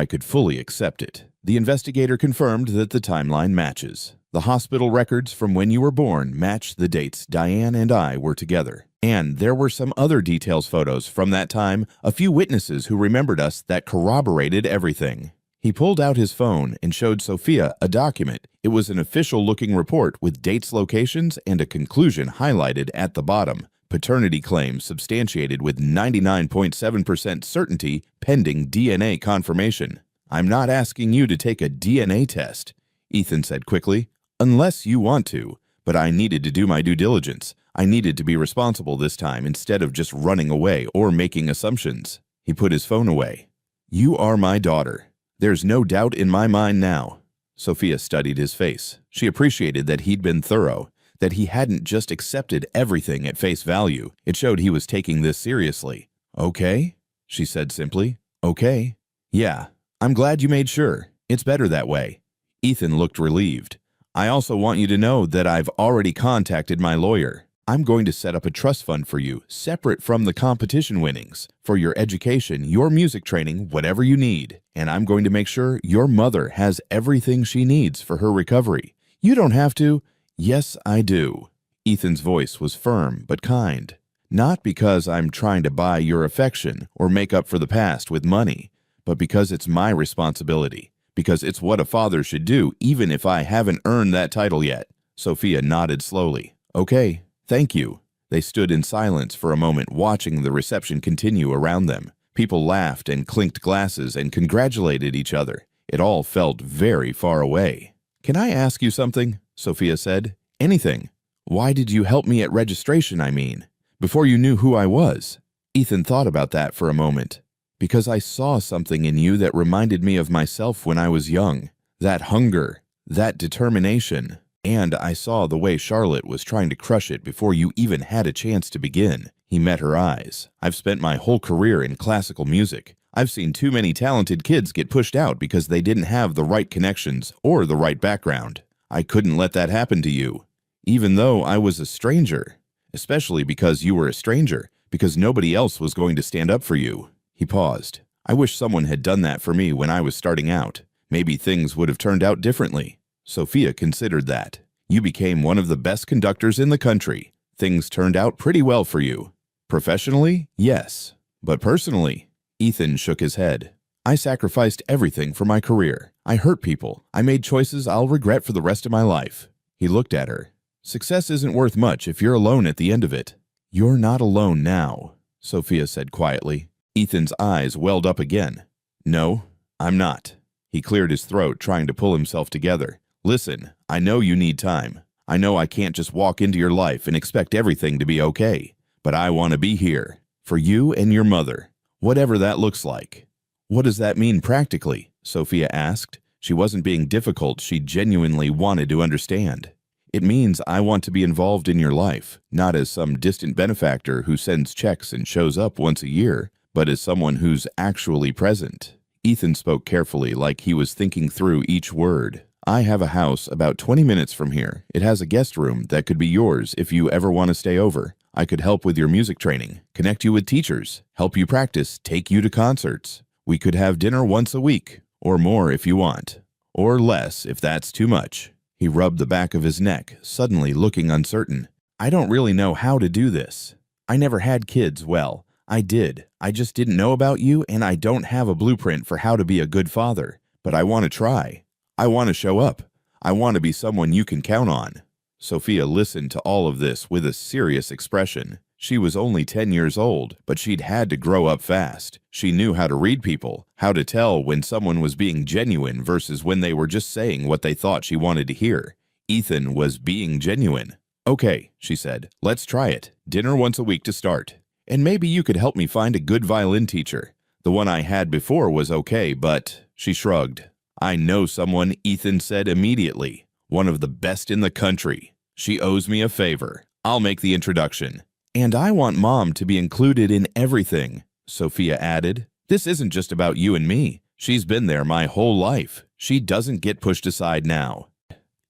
could fully accept it." The investigator confirmed that the timeline matches. The hospital records from when you were born match the dates Diane and I were together. And there were some other details photos from that time, a few witnesses who remembered us that corroborated everything. He pulled out his phone and showed Sophia a document. It was an official-looking report with dates, locations, and a conclusion highlighted at the bottom. Paternity claims substantiated with 99.7% certainty pending DNA confirmation. "I'm not asking you to take a DNA test," Ethan said quickly, "unless you want to, but I needed to do my due diligence. I needed to be responsible this time instead of just running away or making assumptions." He put his phone away. "You are my daughter. There's no doubt in my mind now." Sophia studied his face. She appreciated that he'd been thorough, that he hadn't just accepted everything at face value. It showed he was taking this seriously. "Okay," she said simply. "Okay. Yeah. I'm glad you made sure. It's better that way." Ethan looked relieved. "I also want you to know that I've already contacted my lawyer. I'm going to set up a trust fund for you, separate from the competition winnings, for your education, your music training, whatever you need. And I'm going to make sure your mother has everything she needs for her recovery. You don't have to." "Yes, I do." Ethan's voice was firm but kind. "Not because I'm trying to buy your affection or make up for the past with money, but because it's my responsibility, Because it's what a father should do, even if I haven't earned that title yet. Sophia nodded slowly. Okay, thank you. They stood in silence for a moment, watching the reception continue around them. People laughed and clinked glasses and congratulated each other. It all felt very far away. Can I ask you something? Sophia said. Anything. Why did you help me at registration, I mean? Before you knew who I was? Ethan thought about that for a moment. Because I saw something in you that reminded me of myself when I was young. That hunger, that determination. And I saw the way Charlotte was trying to crush it before you even had a chance to begin. He met her eyes. I've spent my whole career in classical music. I've seen too many talented kids get pushed out because they didn't have the right connections or the right background. I couldn't let that happen to you. Even though I was a stranger. Especially because you were a stranger. Because nobody else was going to stand up for you. He paused. I wish someone had done that for me when I was starting out. Maybe things would have turned out differently. Sophia considered that. You became one of the best conductors in the country. Things turned out pretty well for you. Professionally, yes. But personally, Ethan shook his head. I sacrificed everything for my career. I hurt people. I made choices I'll regret for the rest of my life. He looked at her. Success isn't worth much if you're alone at the end of it. You're not alone now, Sophia said quietly. Ethan's eyes welled up again. No, I'm not. He cleared his throat, trying to pull himself together. Listen, I know you need time. I know I can't just walk into your life and expect everything to be okay. But I want to be here. For you and your mother. Whatever that looks like. What does that mean practically? Sophia asked. She wasn't being difficult. She genuinely wanted to understand. It means I want to be involved in your life, not as some distant benefactor who sends checks and shows up once a year, but as someone who's actually present. Ethan spoke carefully, like he was thinking through each word. I have a house about 20 minutes from here. It has a guest room that could be yours if you ever want to stay over. I could help with your music training, connect you with teachers, help you practice, take you to concerts. We could have dinner once a week, or more if you want, or less if that's too much. He rubbed the back of his neck, suddenly looking uncertain. I don't really know how to do this. I never had kids, well, I did. I just didn't know about you, and I don't have a blueprint for how to be a good father. But I want to try. I want to show up. I want to be someone you can count on. Sophia listened to all of this with a serious expression. She was only 10 years old, but she'd had to grow up fast. She knew how to read people, how to tell when someone was being genuine versus when they were just saying what they thought she wanted to hear. Ethan was being genuine. Okay, she said, let's try it. Dinner once a week to start. And maybe you could help me find a good violin teacher. The one I had before was okay, but she shrugged. I know someone, Ethan said immediately. One of the best in the country. She owes me a favor. I'll make the introduction. And I want Mom to be included in everything, Sophia added. This isn't just about you and me. She's been there my whole life. She doesn't get pushed aside now.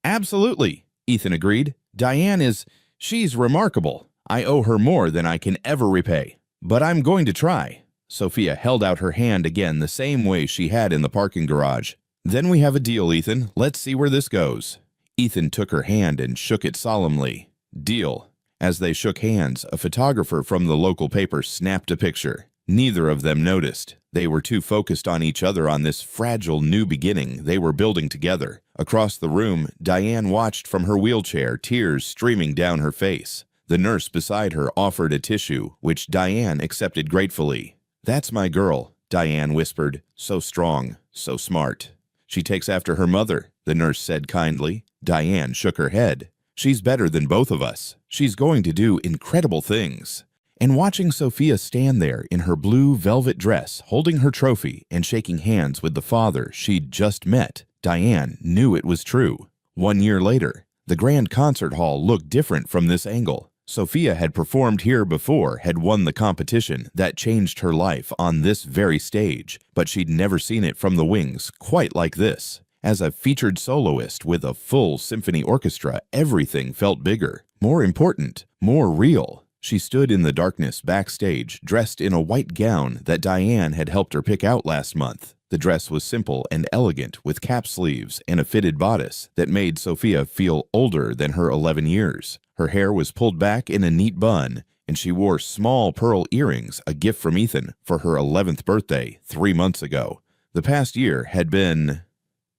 Absolutely, Ethan agreed. She's remarkable. I owe her more than I can ever repay. But I'm going to try. Sophia held out her hand again the same way she had in the parking garage. Then we have a deal, Ethan. Let's see where this goes. Ethan took her hand and shook it solemnly. Deal. As they shook hands, a photographer from the local paper snapped a picture. Neither of them noticed. They were too focused on each other on this fragile new beginning they were building together. Across the room, Diane watched from her wheelchair, tears streaming down her face. The nurse beside her offered a tissue, which Diane accepted gratefully. That's my girl, Diane whispered. So strong, so smart. She takes after her mother, the nurse said kindly. Diane shook her head. She's better than both of us. She's going to do incredible things. And watching Sophia stand there in her blue velvet dress, holding her trophy and shaking hands with the father she'd just met, Diane knew it was true. 1 year later, the grand concert hall looked different from this angle. Sophia had performed here before, had won the competition that changed her life on this very stage, but she'd never seen it from the wings quite like this. As a featured soloist with a full symphony orchestra, everything felt bigger, more important, more real. She stood in the darkness backstage, dressed in a white gown that Diane had helped her pick out last month. The dress was simple and elegant, with cap sleeves and a fitted bodice that made Sophia feel older than her 11 years. Her hair was pulled back in a neat bun, and she wore small pearl earrings, a gift from Ethan for her 11th birthday 3 months ago. The past year had been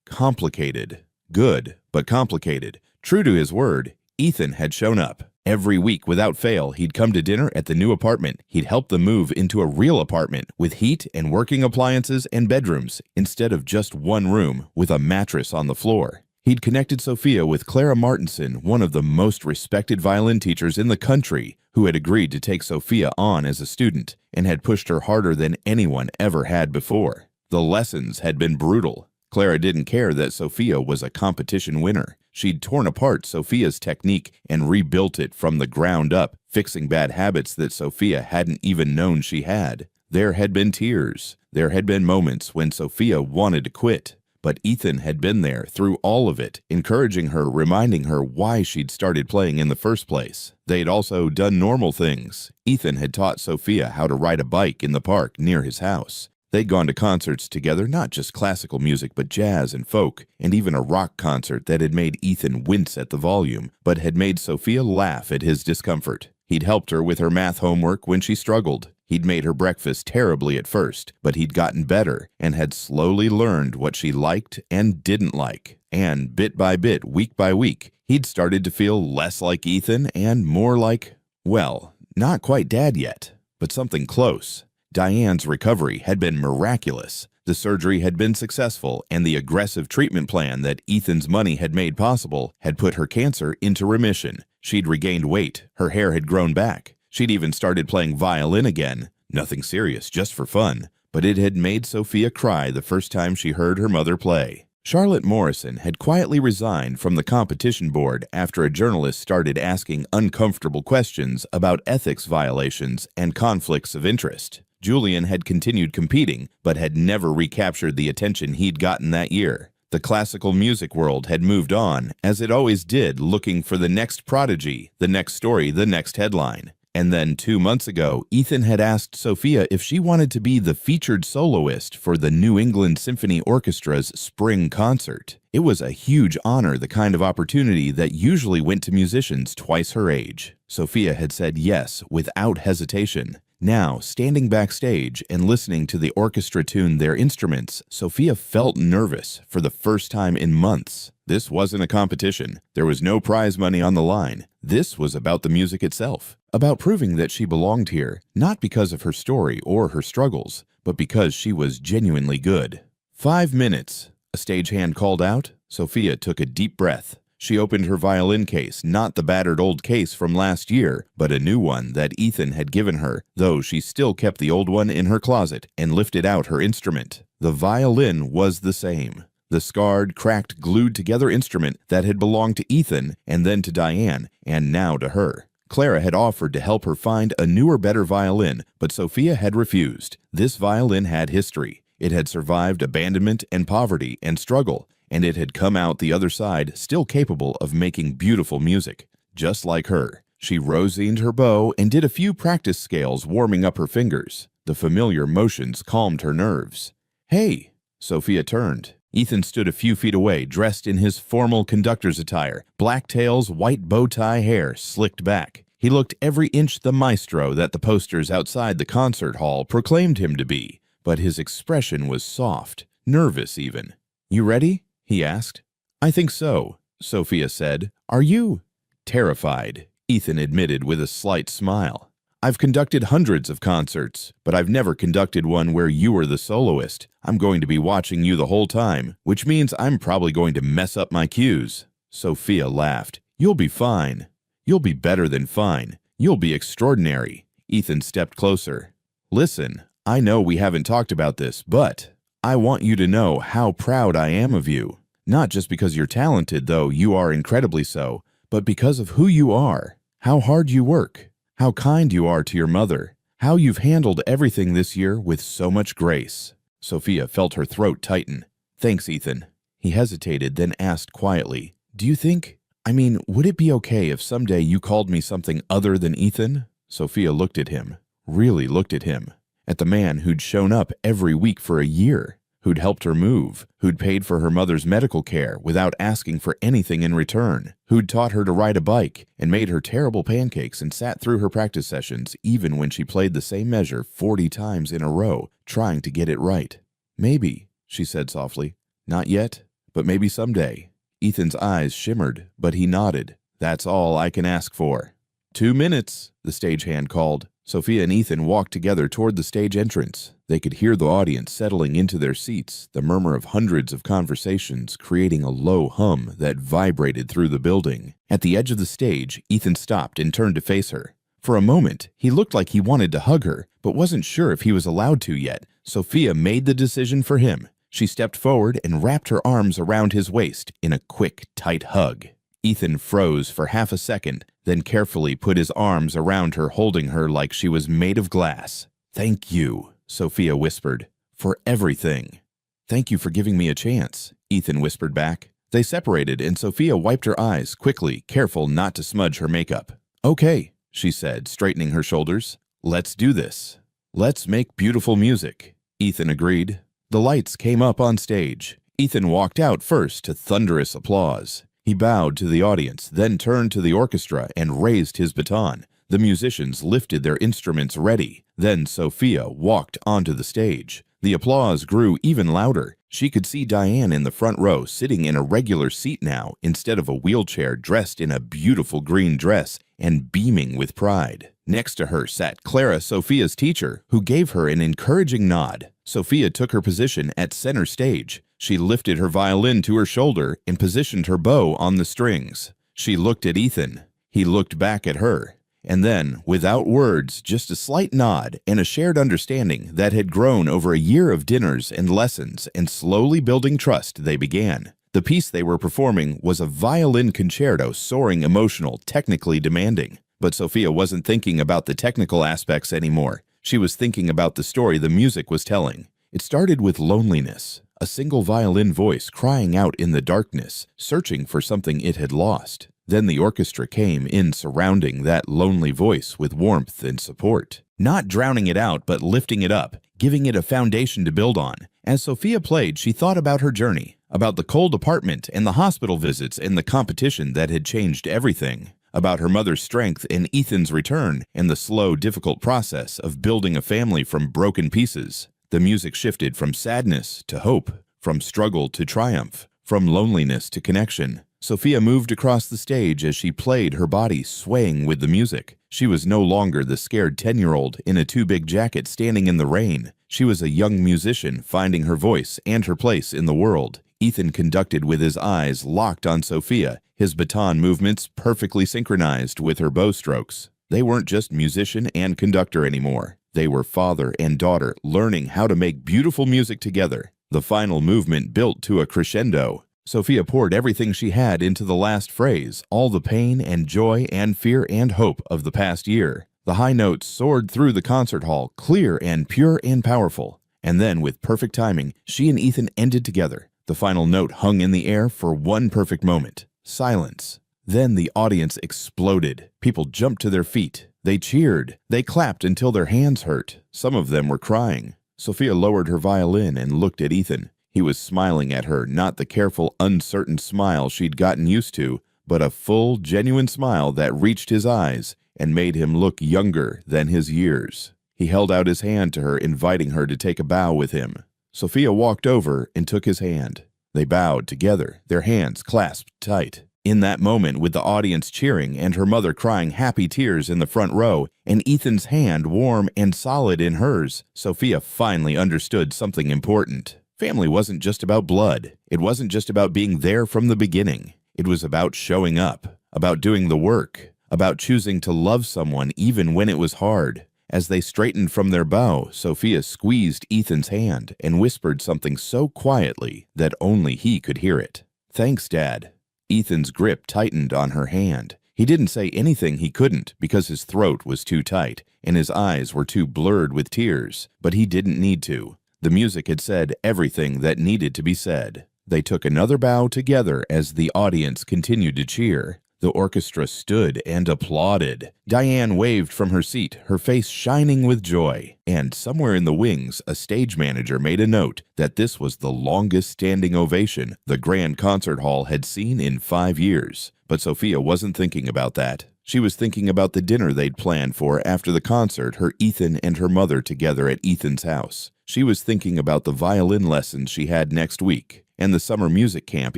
complicated. Good, but complicated. True to his word, Ethan had shown up. Every week, without fail, he'd come to dinner at the new apartment. He'd help them move into a real apartment with heat and working appliances and bedrooms, instead of just one room with a mattress on the floor. He'd connected Sophia with Clara Martinson, one of the most respected violin teachers in the country, who had agreed to take Sophia on as a student and had pushed her harder than anyone ever had before. The lessons had been brutal. Clara didn't care that Sophia was a competition winner. She'd torn apart Sophia's technique and rebuilt it from the ground up, fixing bad habits that Sophia hadn't even known she had. There had been tears. There had been moments when Sophia wanted to quit. But Ethan had been there through all of it, encouraging her, reminding her why she'd started playing in the first place. They'd also done normal things. Ethan had taught Sophia how to ride a bike in the park near his house. They'd gone to concerts together, not just classical music, but jazz and folk, and even a rock concert that had made Ethan wince at the volume, but had made Sophia laugh at his discomfort. He'd helped her with her math homework when she struggled. He'd made her breakfast terribly at first, but he'd gotten better and had slowly learned what she liked and didn't like. And bit by bit, week by week, he'd started to feel less like Ethan and more like, well, not quite Dad yet, but something close. Diane's recovery had been miraculous. The surgery had been successful, and the aggressive treatment plan that Ethan's money had made possible had put her cancer into remission. She'd regained weight. Her hair had grown back. She'd even started playing violin again. Nothing serious, just for fun. But it had made Sophia cry the first time she heard her mother play. Charlotte Morrison had quietly resigned from the competition board after a journalist started asking uncomfortable questions about ethics violations and conflicts of interest. Julian had continued competing, but had never recaptured the attention he'd gotten that year. The classical music world had moved on, as it always did, looking for the next prodigy, the next story, the next headline. And then 2 months ago, Ethan had asked Sophia if she wanted to be the featured soloist for the New England Symphony Orchestra's spring concert. It was a huge honor, the kind of opportunity that usually went to musicians twice her age. Sophia had said yes without hesitation. Now, standing backstage and listening to the orchestra tune their instruments, Sophia felt nervous for the first time in months. This wasn't a competition. There was no prize money on the line. This was about the music itself, about proving that she belonged here, not because of her story or her struggles, but because she was genuinely good. 5 minutes. A stagehand called out. Sophia took a deep breath. She opened her violin case, not the battered old case from last year, but a new one that Ethan had given her, though she still kept the old one in her closet, and lifted out her instrument. The violin was the same. The scarred, cracked, glued-together instrument that had belonged to Ethan, and then to Diane, and now to her. Clara had offered to help her find a newer, better violin, but Sophia had refused. This violin had history. It had survived abandonment and poverty and struggle, and it had come out the other side still capable of making beautiful music. Just like her. She rosined her bow and did a few practice scales, warming up her fingers. The familiar motions calmed her nerves. "Hey!" Sophia turned. Ethan stood a few feet away, dressed in his formal conductor's attire, black tails, white bow tie hair slicked back. He looked every inch the maestro that the posters outside the concert hall proclaimed him to be, but his expression was soft, nervous even. "You ready?" he asked. "I think so," Sophia said. "Are you?" "Terrified," Ethan admitted with a slight smile. "I've conducted hundreds of concerts, but I've never conducted one where you were the soloist. I'm going to be watching you the whole time, which means I'm probably going to mess up my cues." Sophia laughed. "You'll be fine. You'll be better than fine. You'll be extraordinary." Ethan stepped closer. "Listen, I know we haven't talked about this, but I want you to know how proud I am of you. Not just because you're talented, though you are incredibly so, but because of who you are, how hard you work, how kind you are to your mother, how you've handled everything this year with so much grace." Sophia felt her throat tighten. "Thanks, Ethan." He hesitated, then asked quietly, "Do you think, would it be okay if someday you called me something other than Ethan?" Sophia looked at him, really looked at him, at the man who'd shown up every week for a year, who'd helped her move, who'd paid for her mother's medical care without asking for anything in return, who'd taught her to ride a bike and made her terrible pancakes and sat through her practice sessions even when she played the same measure 40 times in a row, trying to get it right. "Maybe," she said softly. "Not yet, but maybe someday. Ethan's eyes shimmered, but he nodded. That's all I can ask for. 2 minutes, the stagehand called. Sophia and Ethan walked together toward the stage entrance. They could hear the audience settling into their seats, the murmur of hundreds of conversations creating a low hum that vibrated through the building. At the edge of the stage, Ethan stopped and turned to face her. For a moment, he looked like he wanted to hug her, but wasn't sure if he was allowed to yet. Sophia made the decision for him. She stepped forward and wrapped her arms around his waist in a quick, tight hug. Ethan froze for half a second, then carefully put his arms around her, holding her like she was made of glass. "Thank you," Sophia whispered, "for everything." "Thank you for giving me a chance," Ethan whispered back. They separated and Sophia wiped her eyes quickly, careful not to smudge her makeup. "Okay," she said, straightening her shoulders. "Let's do this. Let's make beautiful music," Ethan agreed. The lights came up on stage. Ethan walked out first to thunderous applause. He bowed to the audience, then turned to the orchestra and raised his baton. The musicians lifted their instruments ready. Then Sophia walked onto the stage. The applause grew even louder. She could see Diane in the front row, sitting in a regular seat now, instead of a wheelchair, dressed in a beautiful green dress and beaming with pride. Next to her sat Clara, Sophia's teacher, who gave her an encouraging nod. Sophia took her position at center stage. She lifted her violin to her shoulder and positioned her bow on the strings. She looked at Ethan. He looked back at her. And then, without words, just a slight nod and a shared understanding that had grown over a year of dinners and lessons and slowly building trust, they began. The piece they were performing was a violin concerto, soaring, emotional, technically demanding. But Sophia wasn't thinking about the technical aspects anymore. She was thinking about the story the music was telling. It started with loneliness, a single violin voice crying out in the darkness, searching for something it had lost. Then the orchestra came in, surrounding that lonely voice with warmth and support. Not drowning it out, but lifting it up, giving it a foundation to build on. As Sophia played, she thought about her journey, about the cold apartment and the hospital visits and the competition that had changed everything, about her mother's strength and Ethan's return and the slow, difficult process of building a family from broken pieces. The music shifted from sadness to hope, from struggle to triumph, from loneliness to connection. Sophia moved across the stage as she played, her body swaying with the music. She was no longer the scared 10-year-old in a too-big jacket standing in the rain. She was a young musician finding her voice and her place in the world. Ethan conducted with his eyes locked on Sophia, his baton movements perfectly synchronized with her bow strokes. They weren't just musician and conductor anymore. They were father and daughter, learning how to make beautiful music together. The final movement built to a crescendo. Sophia poured everything she had into the last phrase, all the pain and joy and fear and hope of the past year. The high notes soared through the concert hall, clear and pure and powerful. And then, with perfect timing, she and Ethan ended together. The final note hung in the air for one perfect moment. Silence. Then the audience exploded. People jumped to their feet. They cheered. They clapped until their hands hurt. Some of them were crying. Sophia lowered her violin and looked at Ethan. He was smiling at her, not the careful, uncertain smile she'd gotten used to, but a full, genuine smile that reached his eyes and made him look younger than his years. He held out his hand to her, inviting her to take a bow with him. Sophia walked over and took his hand. They bowed together, their hands clasped tight. In that moment, with the audience cheering and her mother crying happy tears in the front row, and Ethan's hand warm and solid in hers, Sophia finally understood something important. Family wasn't just about blood. It wasn't just about being there from the beginning. It was about showing up, about doing the work, about choosing to love someone even when it was hard. As they straightened from their bow, Sophia squeezed Ethan's hand and whispered something so quietly that only he could hear it. "Thanks, Dad." Ethan's grip tightened on her hand. He didn't say anything he couldn't because his throat was too tight and his eyes were too blurred with tears, but he didn't need to. The music had said everything that needed to be said. They took another bow together as the audience continued to cheer. The orchestra stood and applauded. Diane waved from her seat, her face shining with joy. And somewhere in the wings, a stage manager made a note that this was the longest standing ovation the Grand Concert Hall had seen in 5 years. But Sophia wasn't thinking about that. She was thinking about the dinner they'd planned for after the concert, her Ethan and her mother together at Ethan's house. She was thinking about the violin lessons she had next week, and the summer music camp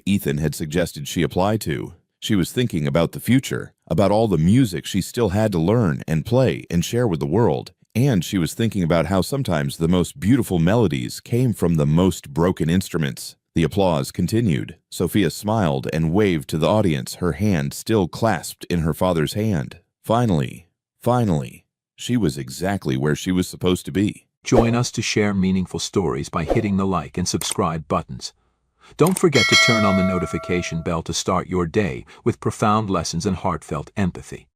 Ethan had suggested she apply to. She was thinking about the future, about all the music she still had to learn and play and share with the world, and she was thinking about how sometimes the most beautiful melodies came from the most broken instruments. The applause continued. Sophia smiled and waved to the audience, her hand still clasped in her father's hand. Finally, she was exactly where she was supposed to be. Join us to share meaningful stories by hitting the like and subscribe buttons. Don't forget to turn on the notification bell to start your day with profound lessons and heartfelt empathy.